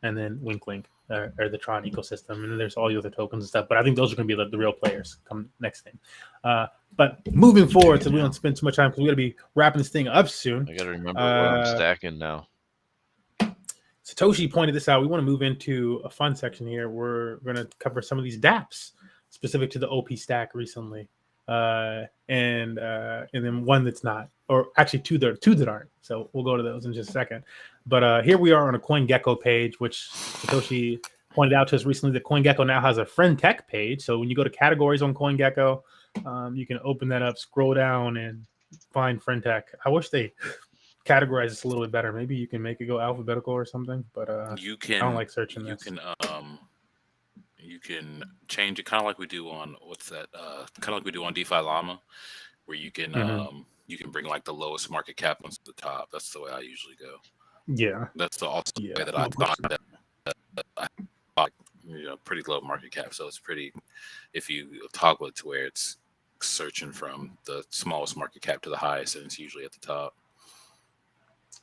and then Wink Link or the Tron ecosystem, and then there's all the other tokens and stuff. But I think those are going to be the real players come next thing. But moving forward, so we don't spend too much time because we got to be wrapping this thing up soon. I got to remember what I'm stacking now. Satoshi pointed this out. We want to move into a fun section here. We're going to cover some of these DApps specific to the OP stack recently, and then one that's not, or actually two that aren't. So we'll go to those in just a second. But here we are on a CoinGecko page, which Satoshi pointed out to us recently that CoinGecko now has a Friend.Tech page. So when you go to categories on CoinGecko, you can open that up, scroll down, and find Friend.Tech. I wish they categorize this a little bit better. Maybe you can make it go alphabetical or something. But I don't like searching this. You can change it kind of like we do on kind of like we do on DeFi Llama, where you can you can bring like the lowest market cap onto the top. That's the way I usually go. Yeah, that's the way that I thought that I pretty low market cap. So it's pretty, if you toggle it to where it's searching from the smallest market cap to the highest, and it's usually at the top.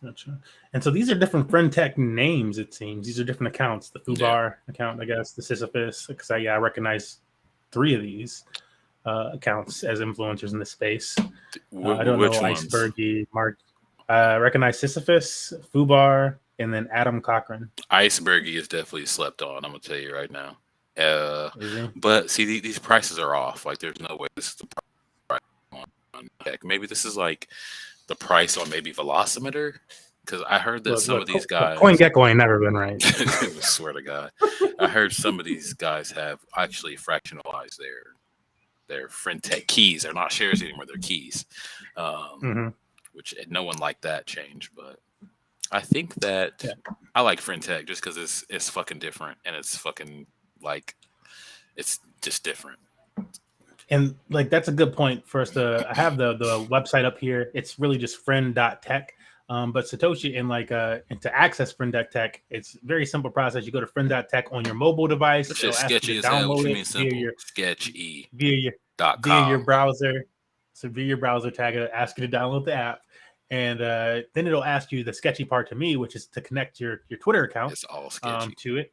Gotcha. And so these are different Friend.Tech names, it seems. These are different accounts. The Fubar account, I guess, the Sisyphus, because I recognize 3 of these accounts as influencers in this space. I don't know Icebergy, Mark. I recognize Sisyphus, Fubar, and then Adam Cochran. Icebergy is definitely slept on, I'm going to tell you right now. But see, these prices are off. Like, there's no way this is the price on Tech. Maybe this is like the price on maybe Velocimeter, because I heard that some of these guys, CoinGecko ain't never been right. I swear to God, I heard some of these guys have actually fractionalized their Friend.Tech keys. They're not shares anymore; they're keys. Which no one liked that change, but I think that I like Friend.Tech just because it's fucking different, and it's fucking like it's just different. And like that's a good point for us to have the website up here. It's really just Friend.Tech. But Satoshi and to access Friend.Tech, it's a very simple process. You go to Friend.Tech on your mobile device. It's just sketchy as hell. What you mean simple? Via your browser. So via your browser tag, it'll ask you to download the app. And then it'll ask you the sketchy part to me, which is to connect your Twitter account it's all sketchy. To it.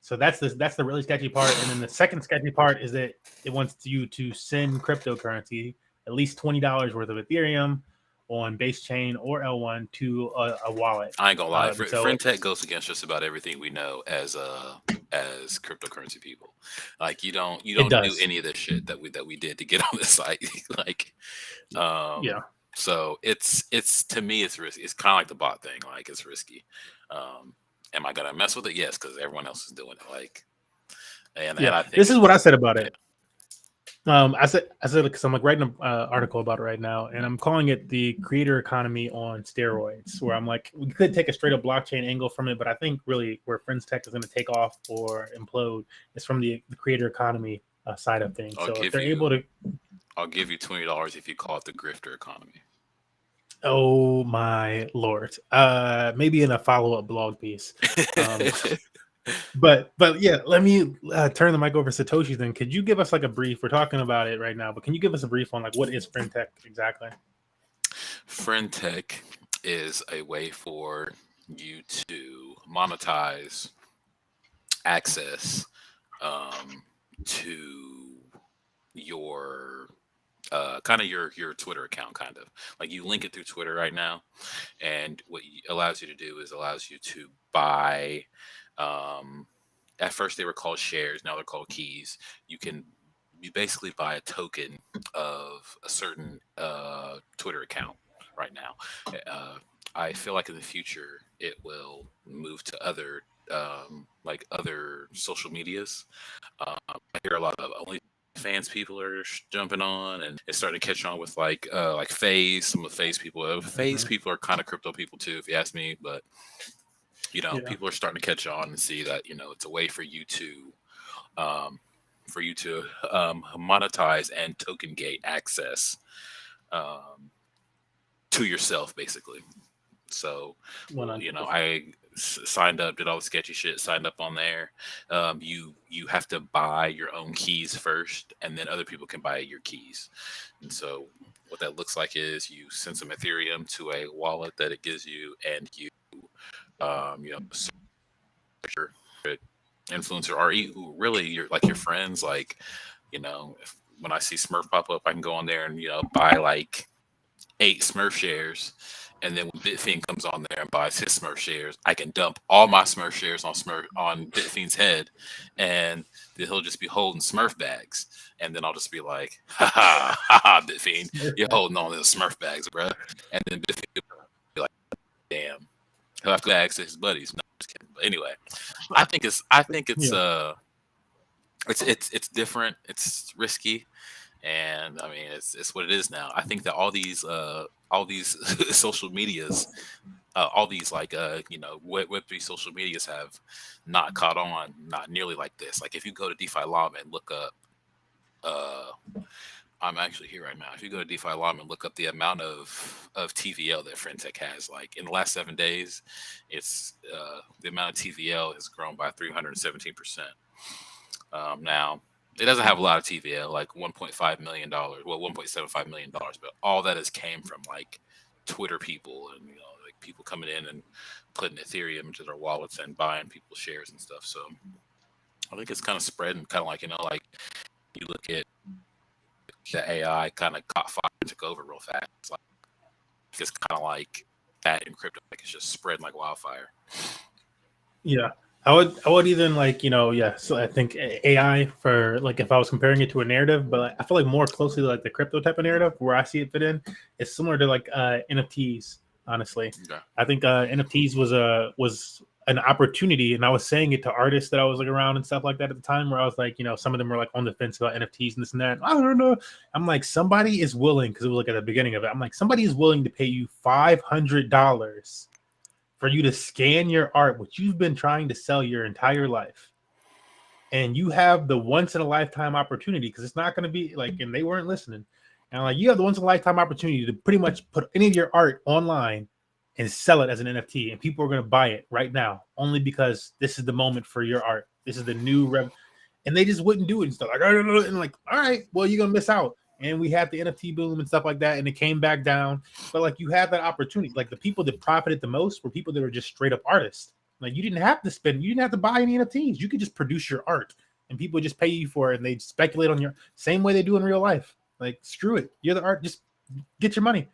So that's the really sketchy part. And then the second sketchy part is that it wants you to send cryptocurrency, at least $20 worth of Ethereum on base chain or L1 to a wallet. I ain't gonna lie, Friend.Tech goes against just about everything we know as cryptocurrency people. Like you don't do any of this shit that we did to get on this site. So it's to me it's risky. It's kind of like the bot thing. Like it's risky. Am I gonna mess with it? Yes, because everyone else is doing it. Like, and I think this is what I said about it. I said because I'm like writing an article about it right now, and I'm calling it the creator economy on steroids. Where I'm like, we could take a straight up blockchain angle from it, but I think really where Friend.Tech is going to take off or implode is from the creator economy side of things. So if they're able to, I'll give you $20 if you call it the grifter economy. Oh my Lord! Maybe in a follow up blog piece. But yeah, let me turn the mic over to Satoshi. Then, could you give us like a brief? We're talking about it right now, but can you give us a brief on like what is Friend.Tech exactly? Friend.Tech is a way for you to monetize access to your kind of your Twitter account, kind of like you link it through Twitter right now, and what it allows you to do is allows you to buy. At first they were called shares, now they're called keys. You basically buy a token of a certain Twitter account right now. I feel like in the future it will move to other like other social medias. I hear a lot of OnlyFans people are jumping on, and it's starting to catch on with like FaZe. Some of the FaZe people, FaZe people are kind of crypto people too, if you ask me. But people are starting to catch on and see that it's a way for you to monetize and token gate access to yourself, basically. So, I signed up, did all the sketchy shit, signed up on there. You have to buy your own keys first, and then other people can buy your keys. And so what that looks like is you send some Ethereum to a wallet that it gives you, and you influencer or who really you're like your friends, like when I see Smurf pop up, I can go on there and buy like 8 Smurf shares, and then when Bitfiend comes on there and buys his Smurf shares, I can dump all my Smurf shares on Bitfiend's head, and then he'll just be holding Smurf bags, and then I'll just be like, ha ha, Bitfiend, you're holding on to the Smurf bags, bro. And then Bitfiend will be like, damn, he'll have to access his buddies. No, just kidding. But anyway, I think it's different. It's risky, and I mean it's what it is now. I think that all these social medias, all these like Web3 social medias have not caught on, not nearly like this. Like if you go to DeFi Llama and look up, I'm actually here right now. If you go to DeFi Llama and look up the amount of TVL that Friend.Tech has, like in the last 7 days, it's the amount of TVL has grown by 317%. Now, it doesn't have a lot of TVL, like $1.5 million, well, $1.75 million, but all that has came from like Twitter people and like people coming in and putting Ethereum into their wallets and buying people's shares and stuff. So I think it's kind of spreading, kind of like like you look at the AI kind of caught fire and took over real fast. It's kind of like that in crypto, like it's just spreading like wildfire. Yeah. I would even like, so I think AI for like if I was comparing it to a narrative, but I feel like more closely like the crypto type of narrative where I see it fit in, it's similar to like NFTs, honestly. Okay. I think NFTs was an opportunity, and I was saying it to artists that I was like around and stuff like that at the time, where I was like, some of them were like on the fence about NFTs and this and that. I don't know. I'm like, somebody is willing, because it was like at the beginning of it. I'm like, somebody is willing to pay you $500 for you to scan your art, which you've been trying to sell your entire life. And you have the once in a lifetime opportunity, because it's not going to be like, and they weren't listening. And like, you have the once in a lifetime opportunity to pretty much put any of your art online and sell it as an NFT, and people are going to buy it right now, only because this is the moment for your art. This is the new and they just wouldn't do it and stuff like, and like, all right, well, you're going to miss out. And we had the NFT boom and stuff like that, and it came back down. But like, you have that opportunity. Like the people that profited the most were people that were just straight up artists. Like you didn't have to spend, you didn't have to buy any NFTs. You could just produce your art, and people would just pay you for it, and they speculate on your same way they do in real life. Like, screw it, you're the art, just get your money.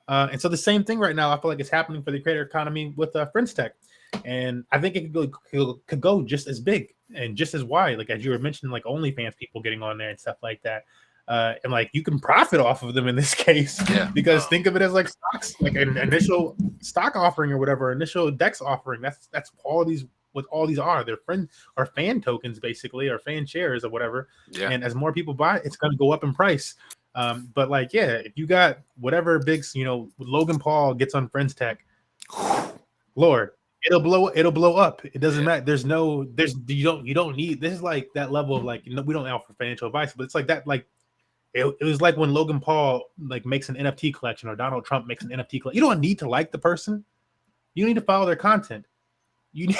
And so the same thing right now, I feel like it's happening for the creator economy with Friend.Tech, and I think it could go just as big and just as wide. Like as you were mentioning, like OnlyFans people getting on there and stuff like that. and like you can profit off of them in this case, because think of it as like stocks, like an initial stock offering or whatever, initial DEX offering. That's all these, what all these are. They're friend or fan tokens basically, or fan shares or whatever. Yeah. And as more people buy it, it's going to go up in price. But like, yeah, if you got whatever big, Logan Paul gets on Friend.Tech, Lord, it'll blow up. It doesn't matter. You don't need, this is like that level of like, we don't offer financial advice, but it's like that, like, it was like when Logan Paul like makes an NFT collection, or Donald Trump makes an NFT collection. You don't need to like the person. You need to follow their content. You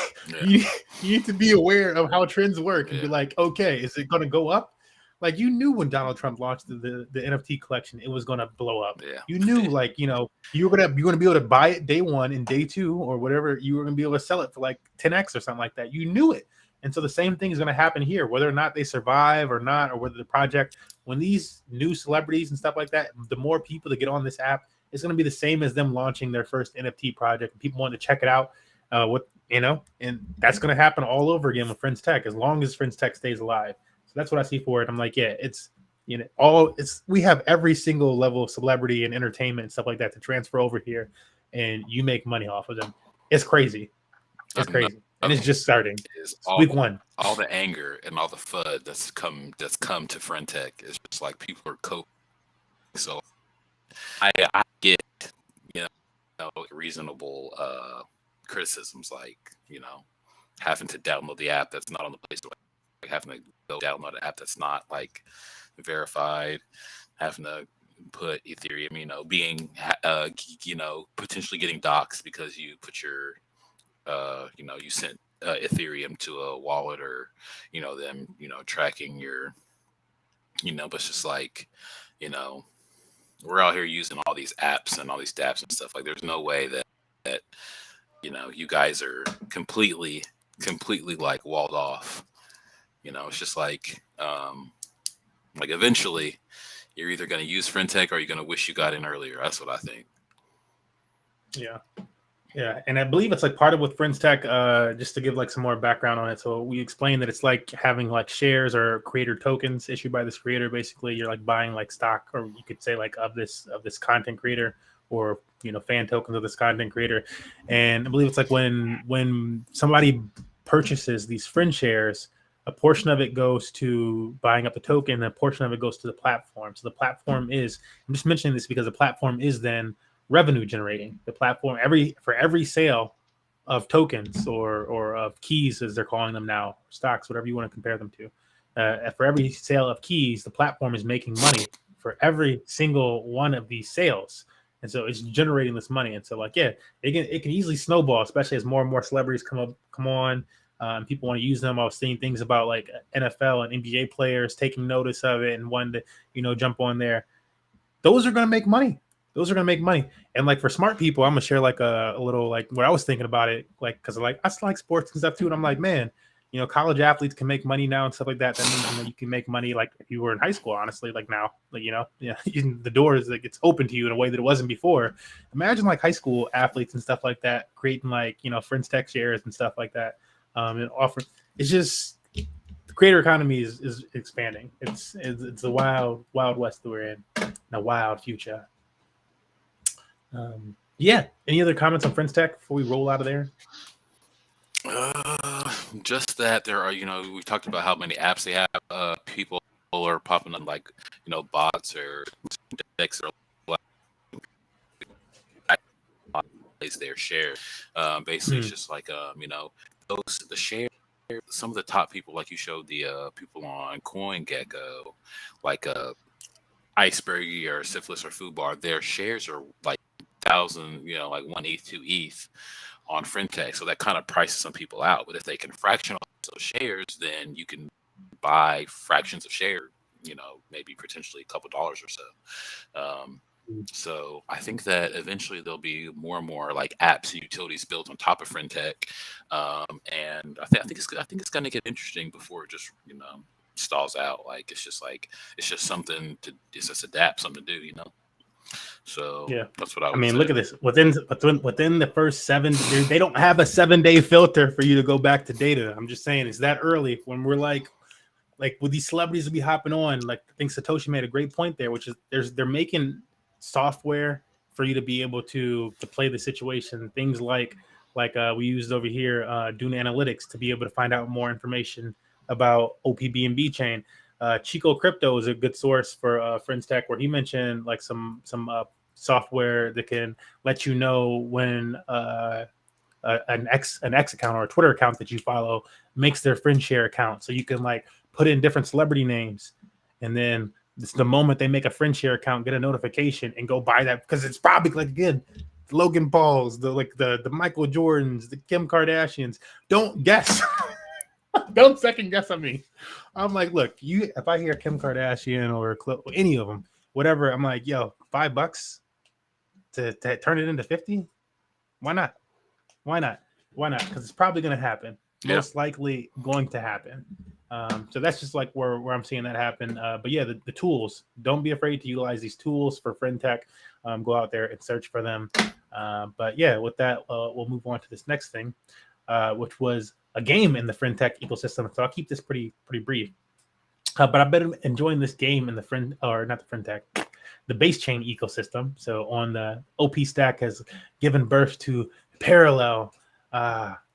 need to be aware of how trends work and be like, okay, is it going to go up? Like, you knew when Donald Trump launched the NFT collection, it was going to blow up. Yeah. You knew, like, you were going to be able to buy it day one and day two or whatever. You were going to be able to sell it for like 10x or something like that. You knew it. And so the same thing is going to happen here, whether or not they survive or not, or whether the project, when these new celebrities and stuff like that, the more people that get on this app, it's going to be the same as them launching their first NFT project. And people want to check it out. And that's going to happen all over again with Friend.Tech, as long as Friend.Tech stays alive. So that's what I see for it. I'm like, yeah, we have every single level of celebrity and entertainment and stuff like that to transfer over here, and you make money off of them. It's crazy. It's crazy. And it's just starting. Week one. All the anger and all the FUD that's come to Friend.Tech is just like people are coping. So I get reasonable criticisms, like having to download the app that's not on the Play Store, like having to go download an app that's not like verified, having to put Ethereum, being potentially getting doxxed because you put your you sent Ethereum to a wallet, or them tracking your but it's just like we're out here using all these apps and all these dApps and stuff. Like, there's no way that you guys are completely like walled off. It's just like eventually you're either going to use Friend.Tech or you're going to wish you got in earlier. That's what I think. Yeah, and I believe it's like part of with Friend.Tech, just to give like some more background on it. So we explained that it's like having like shares or creator tokens issued by this creator. Basically, you're like buying like stock, or you could say like of this content creator, or fan tokens of this content creator. And I believe it's like when somebody purchases these Friend shares, a portion of it goes to buying up the token, and a portion of it goes to the platform. So the platform is, I'm just mentioning this because the platform is then revenue generating. The platform, for every sale of tokens or of keys, as they're calling them now, stocks, whatever you want to compare them to, for every sale of keys, the platform is making money for every single one of these sales. And so it's generating this money. And so, like, yeah, it can easily snowball, especially as more and more celebrities come on. People want to use them. I was seeing things about like NFL and NBA players taking notice of it and wanting to, jump on there. Those are going to make money. And like for smart people, I'm gonna share like a little like what I was thinking about it, like because like I like sports and stuff too. And I'm like, man, college athletes can make money now and stuff like that. That means you can make money like if you were in high school, honestly, like now, like the doors, like it's open to you in a way that it wasn't before. Imagine like high school athletes and stuff like that creating like Friend.Tech shares and stuff like that. And offer, it's just the creator economy is expanding. It's a wild west that we're in, and a wild future. Any other comments on Friend.Tech before we roll out of there? Just that there are, we talked about how many apps they have. People are popping on like, bots or decks or their share. Basically, it's just like, the share. Some of the top people, like you showed the people on CoinGecko, like Iceberg or Syphilis or Foobar, their shares are like 1,000, like 1 ETH, 2 ETH on Friend.Tech. So that kind of prices some people out. But if they can fractionalize those shares, then you can buy fractions of share, maybe potentially a couple dollars or so. So I think that eventually there'll be more and more like apps and utilities built on top of Friend.Tech. And I think it's going to get interesting before it just, stalls out. Like it's just something to just adapt, something to do, So yeah, that's what I would say. Look at this. Within the first 7, they don't have a 7-day filter for you to go back to data. I'm just saying it's that early when we're like like with these celebrities to be hopping on, like I think Satoshi made a great point there, which is they're making software for you to be able to play the situation. Things like we used over here, Dune Analytics, to be able to find out more information about opBNB chain. Chico Crypto is a good source for Friend.Tech, where he mentioned like some software that can let you know when an X account or a Twitter account that you follow makes their friend share account. So you can like put in different celebrity names, and then it's the moment they make a friend share account, get a notification and go buy that, because it's probably like, again, Logan Pauls, the Michael Jordans, the Kim Kardashians. Don't guess. Don't second guess on me. I'm like, look, if I hear Kim Kardashian or any of them, whatever, I'm like, yo, $5 to turn it into 50. Why not? Because it's probably going to happen. Most likely going to happen. So that's just like where I'm seeing that happen. But yeah, the tools, don't be afraid to utilize these tools for Friend.Tech. Go out there and search for them. But yeah, with that, we'll move on to this next thing, which was a game in the Friend.Tech ecosystem. So I'll keep this pretty brief. But I've been enjoying this game in the Friend.Tech, the base chain ecosystem. So on the OP stack has given birth to Parallel.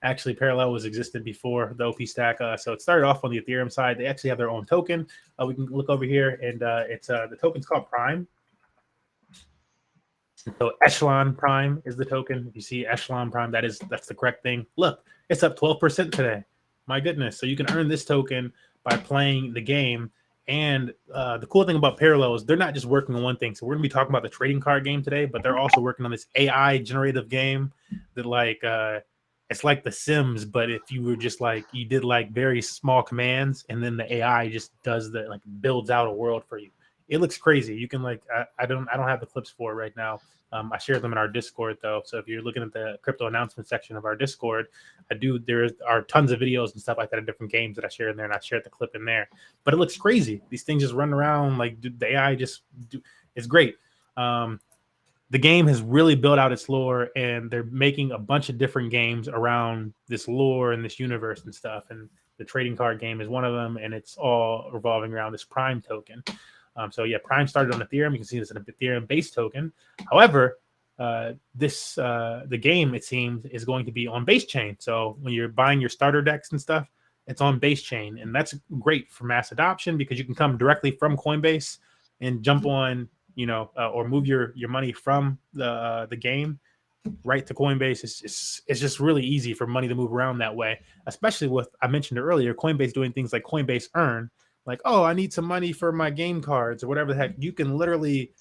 Actually, Parallel was existed before the OP stack. So it started off on the Ethereum side. They actually have their own token. We can look over here, and it's the token's called Prime. So Echelon Prime is the token. If you see Echelon Prime, that's the correct thing. Look, it's up 12% today. My goodness. So you can earn this token by playing the game. And the cool thing about Parallel is they're not just working on one thing. So we're going to be talking about the trading card game today, but they're also working on this AI generative game that it's like The Sims, but if you were just like, you did like very small commands, and then the AI just does builds out a world for you. It looks crazy. You can I don't have the clips for it right now. I shared them in our Discord though. So if you're looking at the crypto announcement section of our Discord, there are tons of videos and stuff like that of different games that I share in there, and I shared the clip in there. But it looks crazy. These things just run around the AI it's great. The game has really built out its lore, and they're making a bunch of different games around this lore and this universe and stuff. And the trading card game is one of them, and it's all revolving around this Prime token. So yeah, Prime started on Ethereum. You can see this is an Ethereum-based token. However, the game, it seems, is going to be on base chain. So when you're buying your starter decks and stuff, it's on base chain, and that's great for mass adoption because you can come directly from Coinbase and jump on, or move your money from the game right to Coinbase. It's just really easy for money to move around that way, especially with, I mentioned earlier, Coinbase doing things like Coinbase Earn. Like, oh, I need some money for my game cards or whatever the heck. You can literally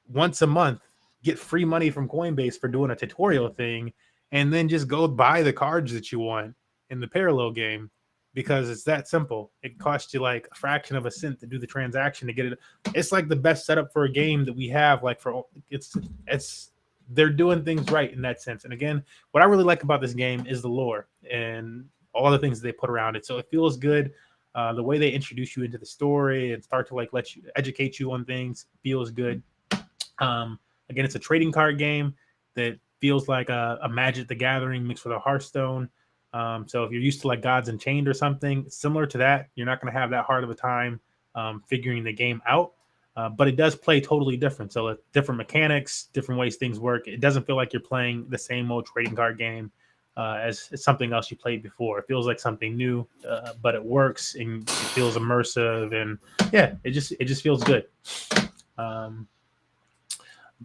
once a month get free money from Coinbase for doing a tutorial thing, and then just go buy the cards that you want in the Parallel game, because it's that simple. It costs you like a fraction of a cent to do the transaction to get it. It's like the best setup for a game that we have. They're doing things right in that sense. And again, what I really like about this game is the lore and all the things they put around it. So it feels good. The way they introduce you into the story and start to let you educate you on things feels good. Again, it's a trading card game that feels like a Magic the Gathering mixed with a Hearthstone. So if you're used to like Gods Unchained or something similar to that, you're not going to have that hard of a time figuring the game out. But it does play totally different. So different mechanics, different ways things work. It doesn't feel like you're playing the same old trading card game as something else you played before. It feels like something new, but it works and it feels immersive, and yeah, it just feels good. So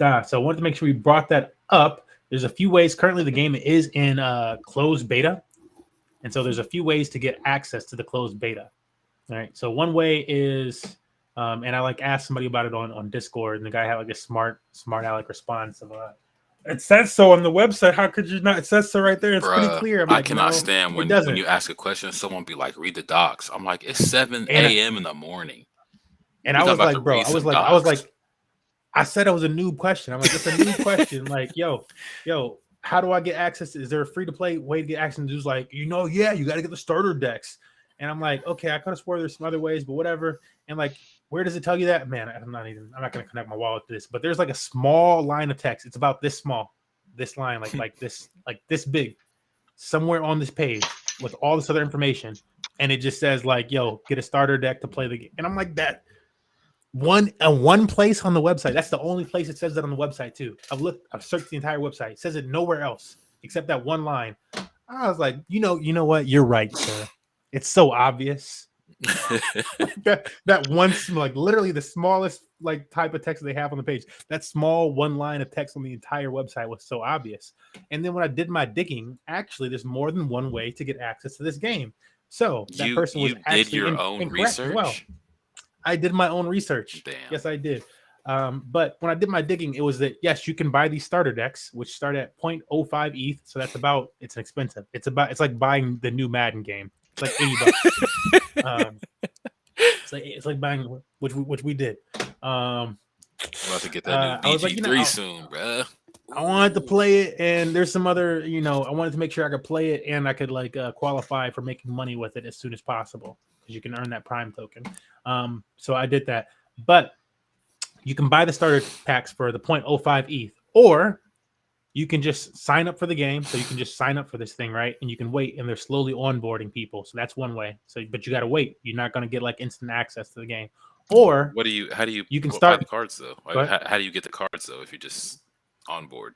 I wanted to make sure we brought that up. There's a few ways. Currently, the game is in closed beta, and so there's a few ways to get access to the closed beta. All right. So one way is, and I asked somebody about it on Discord, and the guy had a smart aleck response of it says so on the website. How could you not? It says so right there. It's pretty clear. I cannot stand when you ask a question, someone be like, "Read the docs." I'm like, it's 7 a.m. in the morning, and I was like, bro, I was like, I said it was a noob question. I'm like, it's a noob question. Like, yo, how do I get access? Is there a free to play way to get access? And dude's like, you got to get the starter decks. And I'm like, okay, I could have swore there's some other ways, but whatever. And like, where does it tell you that? Man, I'm not going to connect my wallet to this, but there's like a small line of text. It's about this small, this line, like this big, somewhere on this page with all this other information. and it just says like, "Yo, get a starter deck to play the game." And I'm like, that one place on the website. That's the only place it says that on the website too. I've searched the entire website. It says it nowhere else except that one line. I was like, you know what? You're right, sir. It's so obvious. that one, like literally the smallest like type of text they have on the page. That small one line of text on the entire website was so obvious. And then when I did my digging, actually, there's more than one way to get access to this game. So that person was actually did your own research. Well, I did my own research. Damn. Yes, I did. But when I did my digging, it was that yes, you can buy these starter decks, which start at 0.05 ETH. So it's expensive. It's like buying the new Madden game. It's like $80. It's like buying which we did. I'm about to get that new BG3 soon, bro. I wanted to play it, and there's some other, I wanted to make sure I could play it and I could like qualify for making money with it as soon as possible because you can earn that Prime token. So I did that, but you can buy the starter packs for the 0.05 ETH, or you can just sign up for the game. So you can just sign up for this thing, right? And you can wait, and they're slowly onboarding people. So that's one way. But you got to wait. You're not going to get like instant access to the game. Or how do you can start the cards though? How do you get the cards though if you just on board?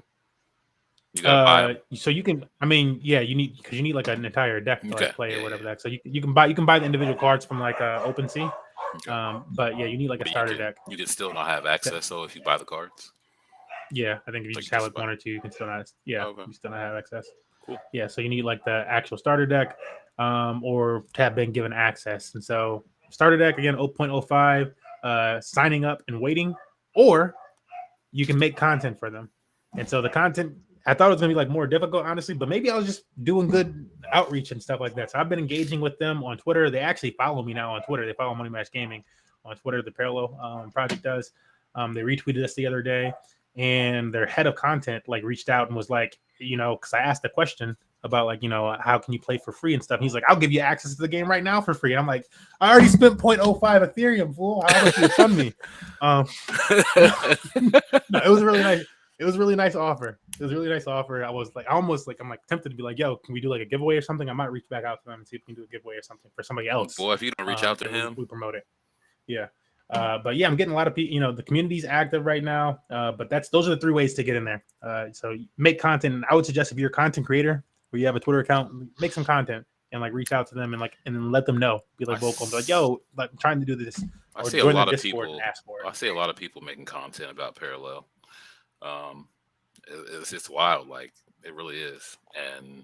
You gotta buy them. So you can. I mean, yeah, you need like an entire deck to like play or whatever that. So you can buy the individual cards from like OpenSea. Okay. But yeah, you need like a starter deck. You can still not have access. So if you buy the cards. Yeah, I think if you just have like one or two, you can still not. Yeah, okay. You still not have access. Cool. Yeah, so you need like the actual starter deck, or to have been given access. And so starter deck again, 0.05. Signing up and waiting, or you can make content for them. And so the content, I thought it was gonna be like more difficult, honestly, but maybe I was just doing good outreach and stuff like that. So I've been engaging with them on Twitter. They actually follow me now on Twitter. They follow Money Match Gaming on Twitter. The Parallel project does. They retweeted us the other day. And their head of content like reached out and was like, because I asked the question about like, how can you play for free and stuff. And he's like, I'll give you access to the game right now for free. And I'm like, I already spent 0.05 Ethereum, fool. How much you fund me? No, it was really nice. It was a really nice offer. It was a really nice offer. I was like, I'm like tempted to be like, yo, can we do like a giveaway or something? I might reach back out to them and see if we can do a giveaway or something for somebody else. Boy, if you don't reach out to him, we promote it. Yeah. But yeah, I'm getting a lot of people, the community's active right now. But those are the three ways to get in there. So make content. And I would suggest if you're a content creator or you have a Twitter account, make some content and like reach out to them and then let them know. Be like vocal and be like, yo, like, I'm trying to do this. I see a lot of people. I see a lot of people making content about Parallel. It's wild, like it really is. And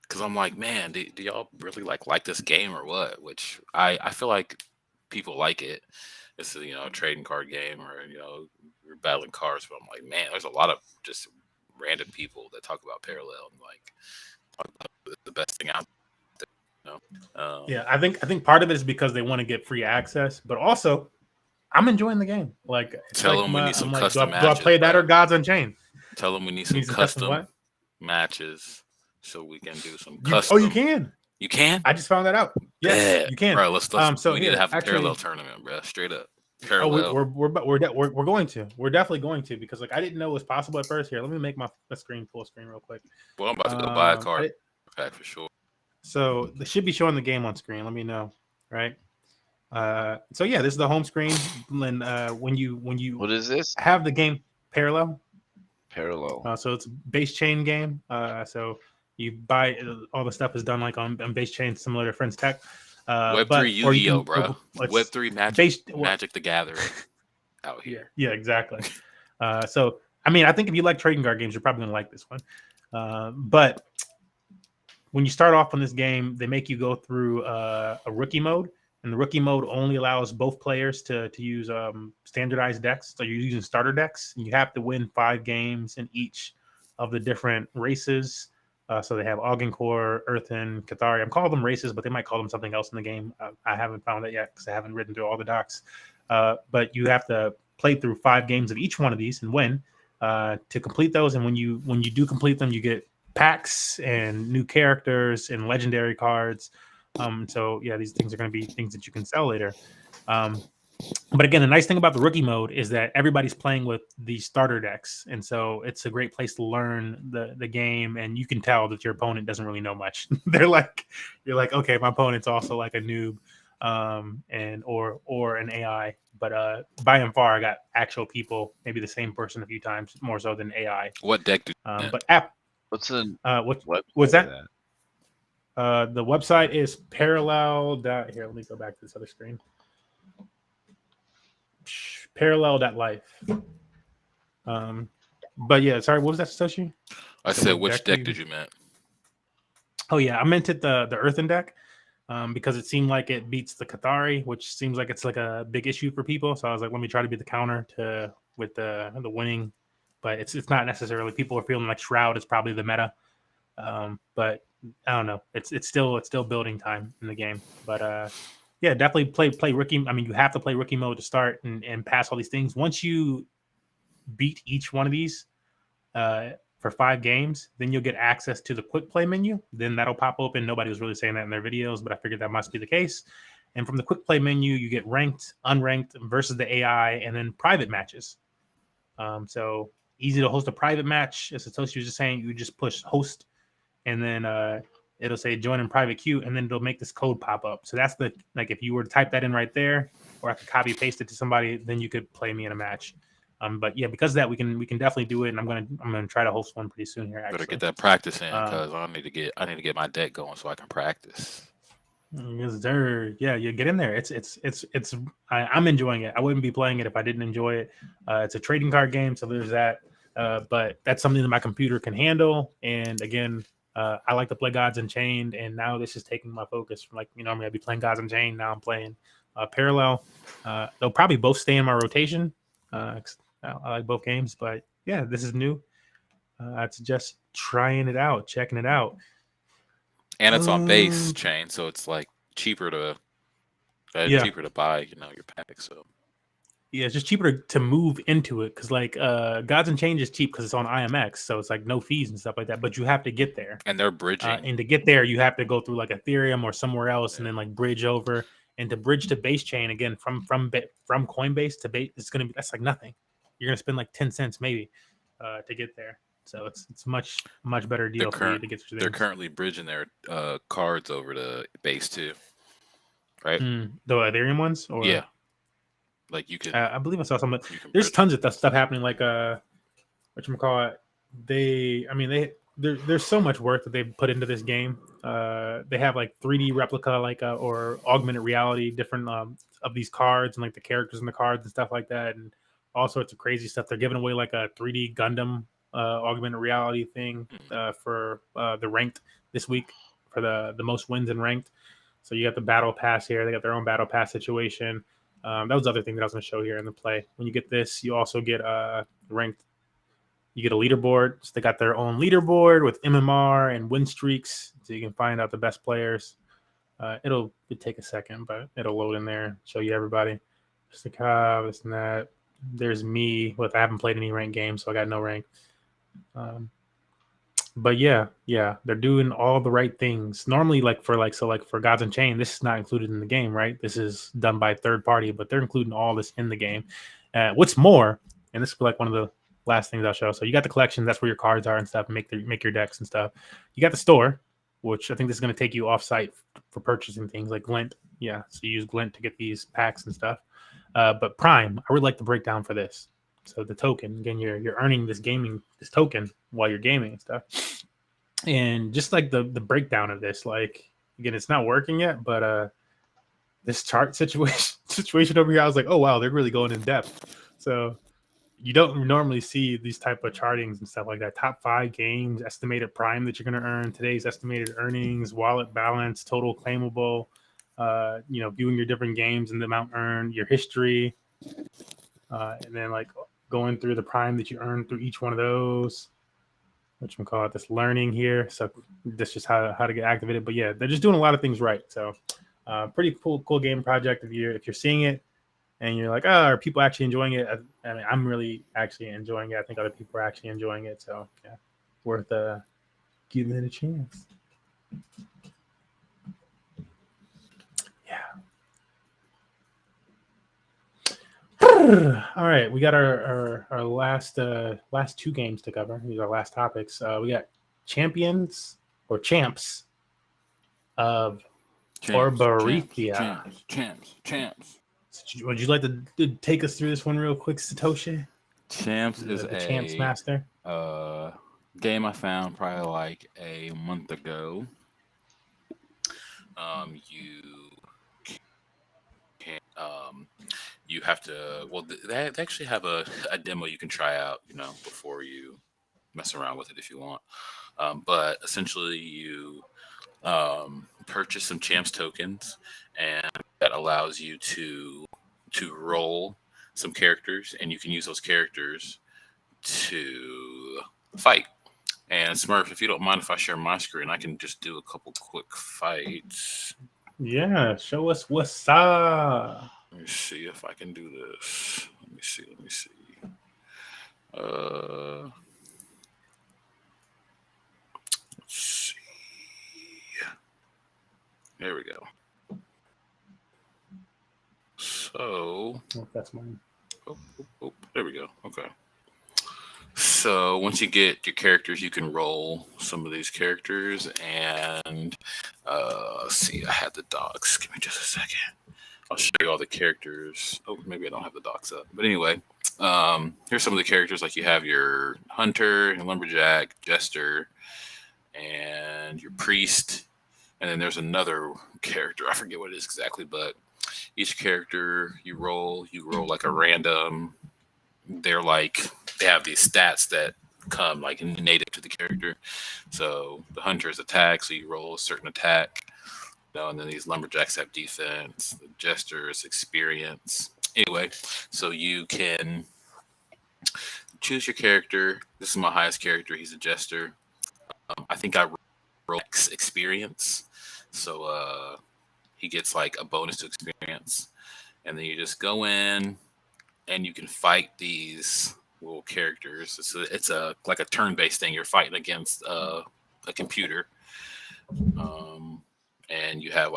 because I'm like, man, do y'all really like this game or what? Which I feel like people like it. It's a trading card game, or you're battling cards. But I'm like, man, there's a lot of just random people that talk about Parallel and like talk about the best thing out there. Yeah, I think part of it is because they want to get free access, but also I'm enjoying the game. Like, tell them we need some custom matches. Do I play that or Gods Unchained? Tell them we need some custom matches. So we can do some custom. Oh, you can. You can. I just found that out. Yes, you can. Bro, let's we need to have a Parallel tournament, bro. Straight up. Parallel. Oh, we're going to. We're definitely going to, because like I didn't know it was possible at first. Here, let me make my screen full screen real quick. Well, I'm about to go buy a card pack for sure. So they should be showing the game on screen. Let me know, right? So yeah, this is the home screen. And when you what is this? Have the game Parallel. So it's a base chain game. So you buy all the stuff is done like on base chain, similar to Friend.Tech. Web3 Yu-Gi-Oh, bro. Web3 Magic the Gathering out here. Yeah, exactly. So I mean, I think if you like trading card games, you're probably gonna like this one. But when you start off on this game, they make you go through a rookie mode, and the rookie mode only allows both players to use standardized decks. So you're using starter decks, and you have to win 5 games in each of the different races. So they have Augencore, Earthen, Cathari. I'm calling them races, but they might call them something else in the game. I haven't found it yet because I haven't written through all the docs. But you have to play through 5 games of each one of these and win to complete those. And when you do complete them, you get packs and new characters and legendary cards. So yeah, these things are going to be things that you can sell later. But again, the nice thing about the rookie mode is that everybody's playing with the starter decks, and so it's a great place to learn the game. And you can tell that your opponent doesn't really know much. You're like, okay, my opponent's also like a noob, and or an AI. But by and far, I got actual people, maybe the same person a few times more so than AI. What deck do but app? What's the what's that? The website is parallel. Here, let me go back to this other screen. Parallel.life. But yeah, sorry, what was that, Satoshi? I said, which deck did you meant? Oh yeah, I meant it the Earthen deck, because it seemed like it beats the Cathari, which seems like it's like a big issue for people. So I was like, let me try to be the counter with the winning, but it's not necessarily. People are feeling like Shroud is probably the meta, but I don't know. It's still building time in the game, but yeah, definitely play rookie. I mean, you have to play rookie mode to start and pass all these things. Once you beat each one of these for 5 games, then you'll get access to the quick play menu. Then that'll pop open. Nobody was really saying that in their videos, but I figured that must be the case. And from the quick play menu, you get ranked, unranked versus the AI, and then private matches. So easy to host a private match. As Satoshi was just saying, you just push host, and then it'll say join in private queue, and then it'll make this code pop up. So that's like if you were to type that in right there, or I could copy paste it to somebody, then you could play me in a match. But yeah, because of that, we can definitely do it, and I'm gonna try to host one pretty soon here. Actually, better get that practice in, because I need to get my deck going so I can practice. Yes, sir. Yeah, you get in there. I'm enjoying it. I wouldn't be playing it if I didn't enjoy it. It's a trading card game, so there's that. But that's something that my computer can handle. And again, I like to play Gods Unchained, and now this is taking my focus from, like, normally I'd be playing Gods Unchained. Now I'm playing Parallel. They'll probably both stay in my rotation. I like both games, but yeah, this is new. I'd suggest trying it out, checking it out. And it's on base chain, so it's like cheaper to buy, your pack. So yeah, it's just cheaper to move into it, because like Gods Unchained is cheap because it's on IMX, so it's like no fees and stuff like that. But you have to get there, and they're bridging. And to get there, you have to go through like Ethereum or somewhere else, and then like bridge over. And to bridge to base chain again from Coinbase to base, that's like nothing. You're gonna spend like 10 cents maybe to get there. So it's much better deal for you to get through. They're currently bridging their cards over to base too, right? The Ethereum ones, or yeah, like you can. I believe I saw something. There's tons of stuff happening. Like whatchamacallit, there's so much work that they've put into this game. They have like 3D replica, or augmented reality, different of these cards, and like the characters in the cards and stuff like that, and all sorts of crazy stuff. They're giving away like a 3D Gundam augmented reality thing for the ranked this week for the most wins in ranked. So you got the battle pass here. They got their own battle pass situation. That was the other thing that I was going to show here in the play. When you get this, you also get ranked. You get a leaderboard. So they got their own leaderboard with MMR and win streaks, so you can find out the best players. It'll take a second, but it'll load in there, show you everybody. Just like this and that. There's me. I haven't played any ranked games, so I got no rank. But yeah, they're doing all the right things. Normally, for Gods Unchained, this is not included in the game, right? This is done by third party, but they're including all this in the game. What's more, and this is like one of the last things I'll show. So you got the collection, that's where your cards are and stuff, make your decks and stuff. You got the store, which I think this is going to take you off site for purchasing things like Glint. Yeah, so you use Glint to get these packs and stuff. But Prime, I would like the breakdown for this. So the token, again, you're earning this token while you're gaming and stuff. And just like the breakdown of this, like, again, it's not working yet, but this chart situation over here, I was like, oh wow, they're really going in depth. So you don't normally see these type of chartings and stuff like that. Top 5 games, estimated prime that you're going to earn, today's estimated earnings, wallet balance, total claimable, viewing your different games and the amount earned, your history, and then like going through the prime that you earned through each one of those. Whatchamacallit, this learning here. So this is just how to get activated. But yeah, they're just doing a lot of things right. So pretty cool game project. If you're seeing it and you're like, are people actually enjoying it? I mean, I'm really actually enjoying it. I think other people are actually enjoying it. So yeah, worth giving it a chance. Yeah. All right, we got our last 2 games to cover. These are our last topics. We got Champz of Orborethia. Champz. Would you like to take us through this one real quick, Satoshi? Champz is the Champz Master game I found probably like a month ago. You have to. Well, they actually have a demo you can try out, before you mess around with it if you want. But essentially, you purchase some Champz tokens, and that allows you to roll some characters, and you can use those characters to fight. And Smurf, if you don't mind if I share my screen, I can just do a couple quick fights. Yeah, show us what's up. Let me see if I can do this. Let me see. Let's see. There we go. So, that's mine. Oh, there we go. Okay. So once you get your characters, you can roll some of these characters, and let's see. I had the docs. Give me just a second. I'll show you all the characters. Oh, maybe I don't have the docs up. But anyway, here's some of the characters. Like you have your hunter, your lumberjack, jester, and your priest. And then there's another character. I forget what it is exactly, but each character you roll like a random. They have these stats that come like native to the character. So the hunter is attack, so you roll a certain attack. And then these lumberjacks have defense. The jester is experience. Anyway, so you can choose your character. This is my highest character. He's a jester. I think I roll experience. So he gets like a bonus to experience. And then you just go in and you can fight these little characters. It's like a turn-based thing. You're fighting against a computer. And you have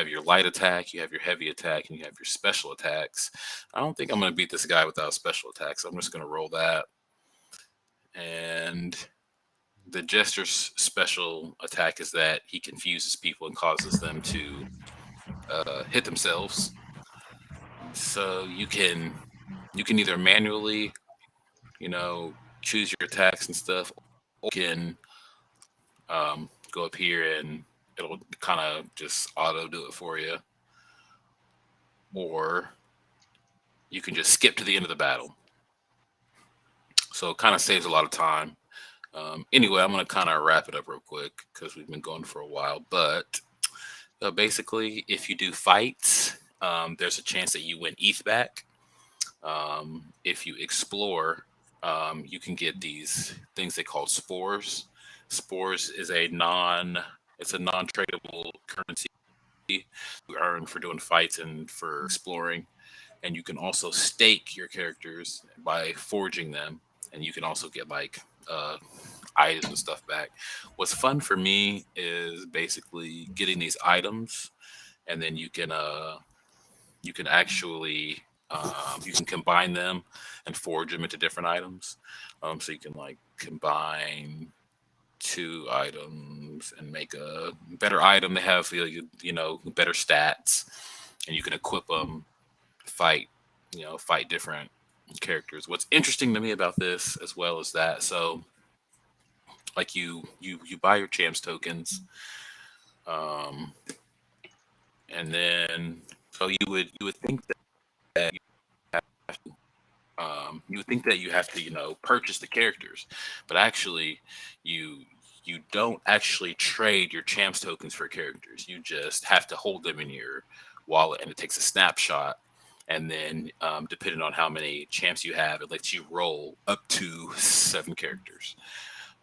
your light attack, you have your heavy attack, and you have your special attacks. I don't think I'm going to beat this guy without special attacks. I'm just going to roll that. And the jester's special attack is that he confuses people and causes them to hit themselves. So you can either manually, choose your attacks and stuff, or you can go up here and it'll kind of just auto do it for you. Or you can just skip to the end of the battle. So it kind of saves a lot of time. Anyway, I'm going to kind of wrap it up real quick because we've been going for a while. But basically, if you do fights, there's a chance that you win ETH back. If you explore, you can get these things they call spores. Spores is a non-tradable currency you earn for doing fights and for exploring. And you can also stake your characters by forging them. And you can also get items and stuff back. What's fun for me is basically getting these items, and then you can actually you can combine them and forge them into different items. So you can combine 2 items and make a better item. They have better stats, and you can equip them, fight different characters. What's interesting to me about this as well is that you buy your Champz tokens, and then you would think that you have to purchase the characters, but actually you don't actually trade your Champz tokens for characters. You just have to hold them in your wallet, and it takes a snapshot. And then depending on how many Champz you have, it lets you roll up to 7 characters.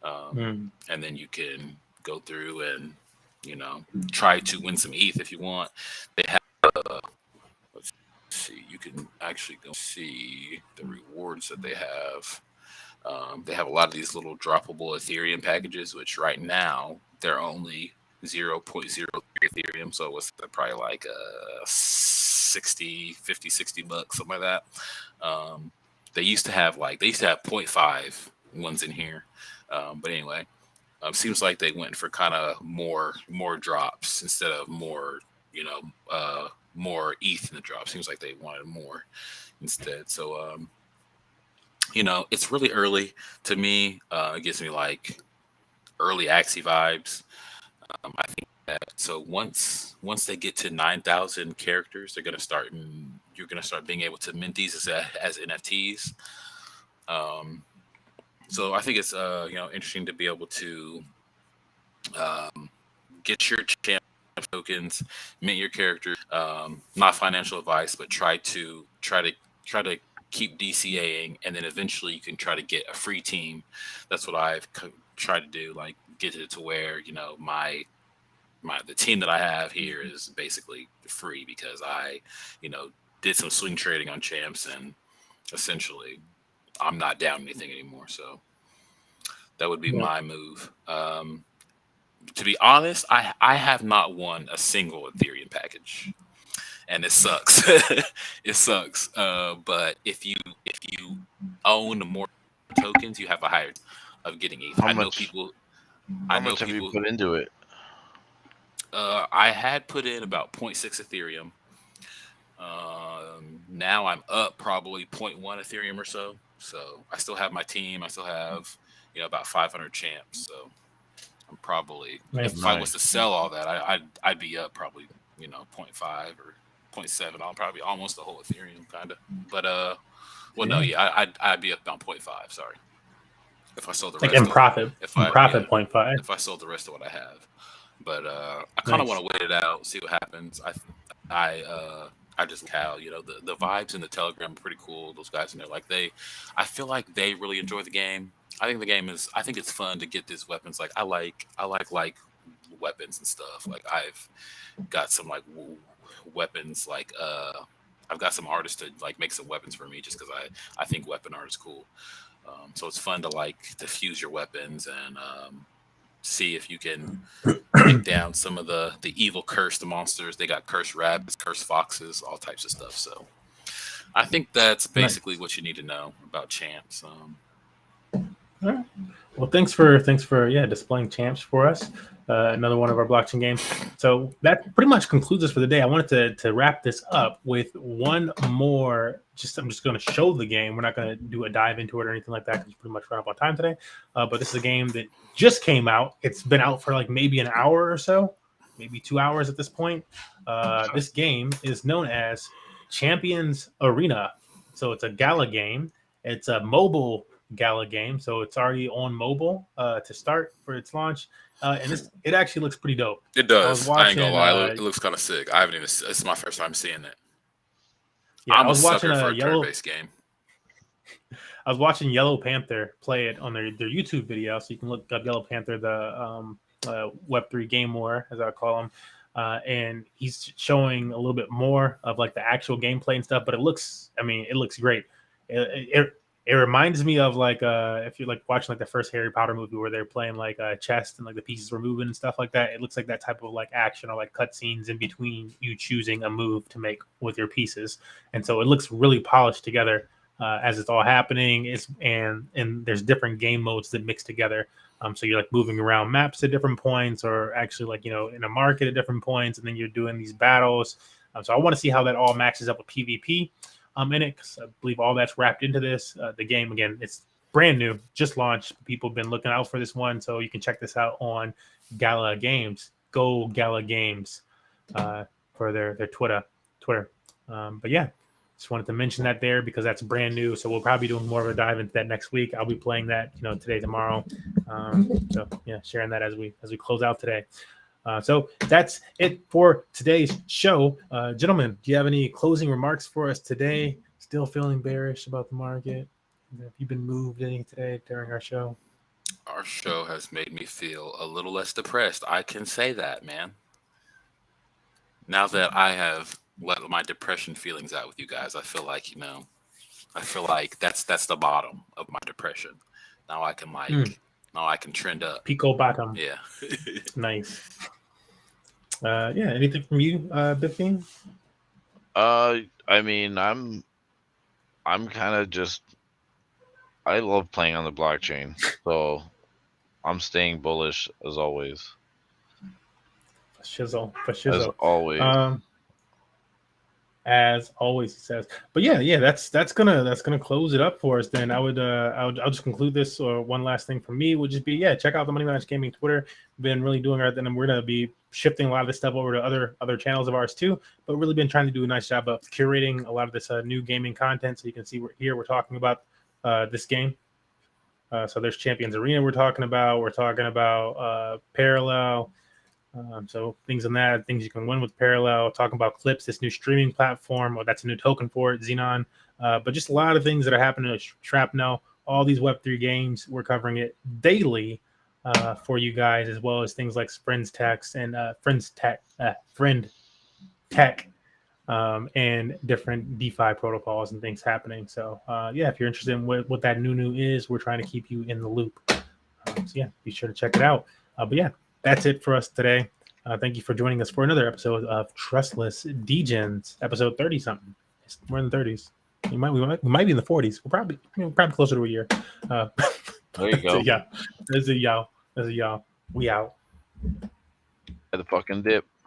And then you can go through and try to win some ETH if you want. They have let's see, you can actually go see the rewards that they have. They have a lot of these little droppable Ethereum packages, which right now they're only 0.03 Ethereum. So what's that, probably like $6 $50, $60, something like that. They used to have 0.5 ones in here. But anyway, seems like they went for kind of more drops instead of more, more ETH in the drop. Seems like they wanted more instead. So, it's really early to me. It gives me like early Axie vibes. I think that so once they get to 9,000 characters, you're gonna start being able to mint these as NFTs. So I think it's interesting to be able to get your champ tokens, mint your character. Not financial advice, but try to keep DCAing, and then eventually you can try to get a free team. That's what I've tried to do, like get it to where the team that I have here is basically free because I did some swing trading on Champz, and essentially I'm not down anything anymore. So that would be my move. To be honest, I have not won a single Ethereum package, and it sucks. It sucks. But if you own more tokens, you have a higher of getting ETH. How much have you put into it? I had put in about 0.6 Ethereum. Now I'm up probably 0.1 Ethereum or so. So I still have my team. I still have about 500 Champz. So I'm probably if I was to sell all that, I'd be up probably 0.5 or 0.7. I'm probably almost the whole Ethereum kind of. But I'd be up about 0.5. Sorry. If I sold the rest, in profit, 0.5. If I sold the rest of what I have, but I kind of want to wait it out, see what happens. I just the vibes in the Telegram are pretty cool. Those guys in there, I feel like they really enjoy the game. I think it's fun to get these weapons. Like I like weapons and stuff. Like I've got some weapons. I've got some artists to make some weapons for me just because I think weapon art is cool. So it's fun to fuse your weapons and see if you can take down some of the evil cursed monsters. They got cursed rabbits, cursed foxes, all types of stuff. So I think that's basically what you need to know about Champz. All right. Well, thanks for displaying Champz for us. Another one of our blockchain games. So that pretty much concludes us for the day. I wanted to wrap this up with one more. I'm just going to show the game. We're not going to do a dive into it or anything like that because we pretty much run up on time today. But this is a game that just came out. It's been out for maybe an hour or so, maybe 2 hours at this point. This game is known as Champions Arena. So it's a gala game. It's a mobile gala game, so it's already on mobile to start for its launch, and it actually looks pretty dope. It does. I ain't gonna lie, it looks kind of sick. I haven't even. It's my first time seeing it. Yeah, I'm I was watching a turn-based game. I was watching Yellow Panther play it on their YouTube video, so you can look up Yellow Panther, the Web3 game war, as I call him, and he's showing a little bit more of the actual gameplay and stuff. But it looks great. It reminds me of if you're watching the first Harry Potter movie where they're playing chess and the pieces were moving and stuff like that. It looks like that type of action or cutscenes in between you choosing a move to make with your pieces. And so it looks really polished together as it's all happening. And there's different game modes that mix together. So you're moving around maps at different points, or actually in a market at different points, and then you're doing these battles. So I want to see how that all matches up with PvP. In it, because I believe all that's wrapped into this. The game, again, it's brand new, just launched. People have been looking out for this one, so you can check this out on Gala Games. Go Gala Games for their Twitter. But yeah, just wanted to mention that there because that's brand new. So we'll probably be doing more of a dive into that next week. I'll be playing that, today, tomorrow. So yeah, sharing that as we close out today. So that's it for today's show. Gentlemen, do you have any closing remarks for us today? Still feeling bearish about the market? Have you been moved any today during our show? Our show has made me feel a little less depressed. I can say that, man. Now that I have let my depression feelings out with you guys, I feel like that's the bottom of my depression. Now I can now I can trend up. Pico bottom. Yeah. Nice. Anything from you, Biffine? I mean, I'm kind of just. I love playing on the blockchain, so I'm staying bullish as always. For As shizzle. always. As always, he says. But yeah, that's gonna close it up for us. Then I'll just conclude this. Or one last thing from me would just be check out the Money Match Gaming Twitter. We've been really doing our thing, and we're gonna be shifting a lot of this stuff over to other channels of ours too. But really been trying to do a nice job of curating a lot of this new gaming content. So you can see we're talking about this game. So there's Champions Arena we're talking about. We're talking about Parallel. So things on that, things you can win with Parallel, talking about Clips, this new streaming platform, or that's a new token for it, Xenon. But just a lot of things that are happening at Shrapnel, all these Web3 games, we're covering it daily for you guys, as well as things like Friend.Tech and Friend.Tech and different DeFi protocols and things happening. So if you're interested in what that new is, we're trying to keep you in the loop. Be sure to check it out. But that's it for us today. Thank you for joining us for another episode of Trustless Degens, episode 30 something. We're in the 30s. We might be in the 40s. We're probably closer to a year. There you go. So, there's a y'all. We out. At the fucking dip.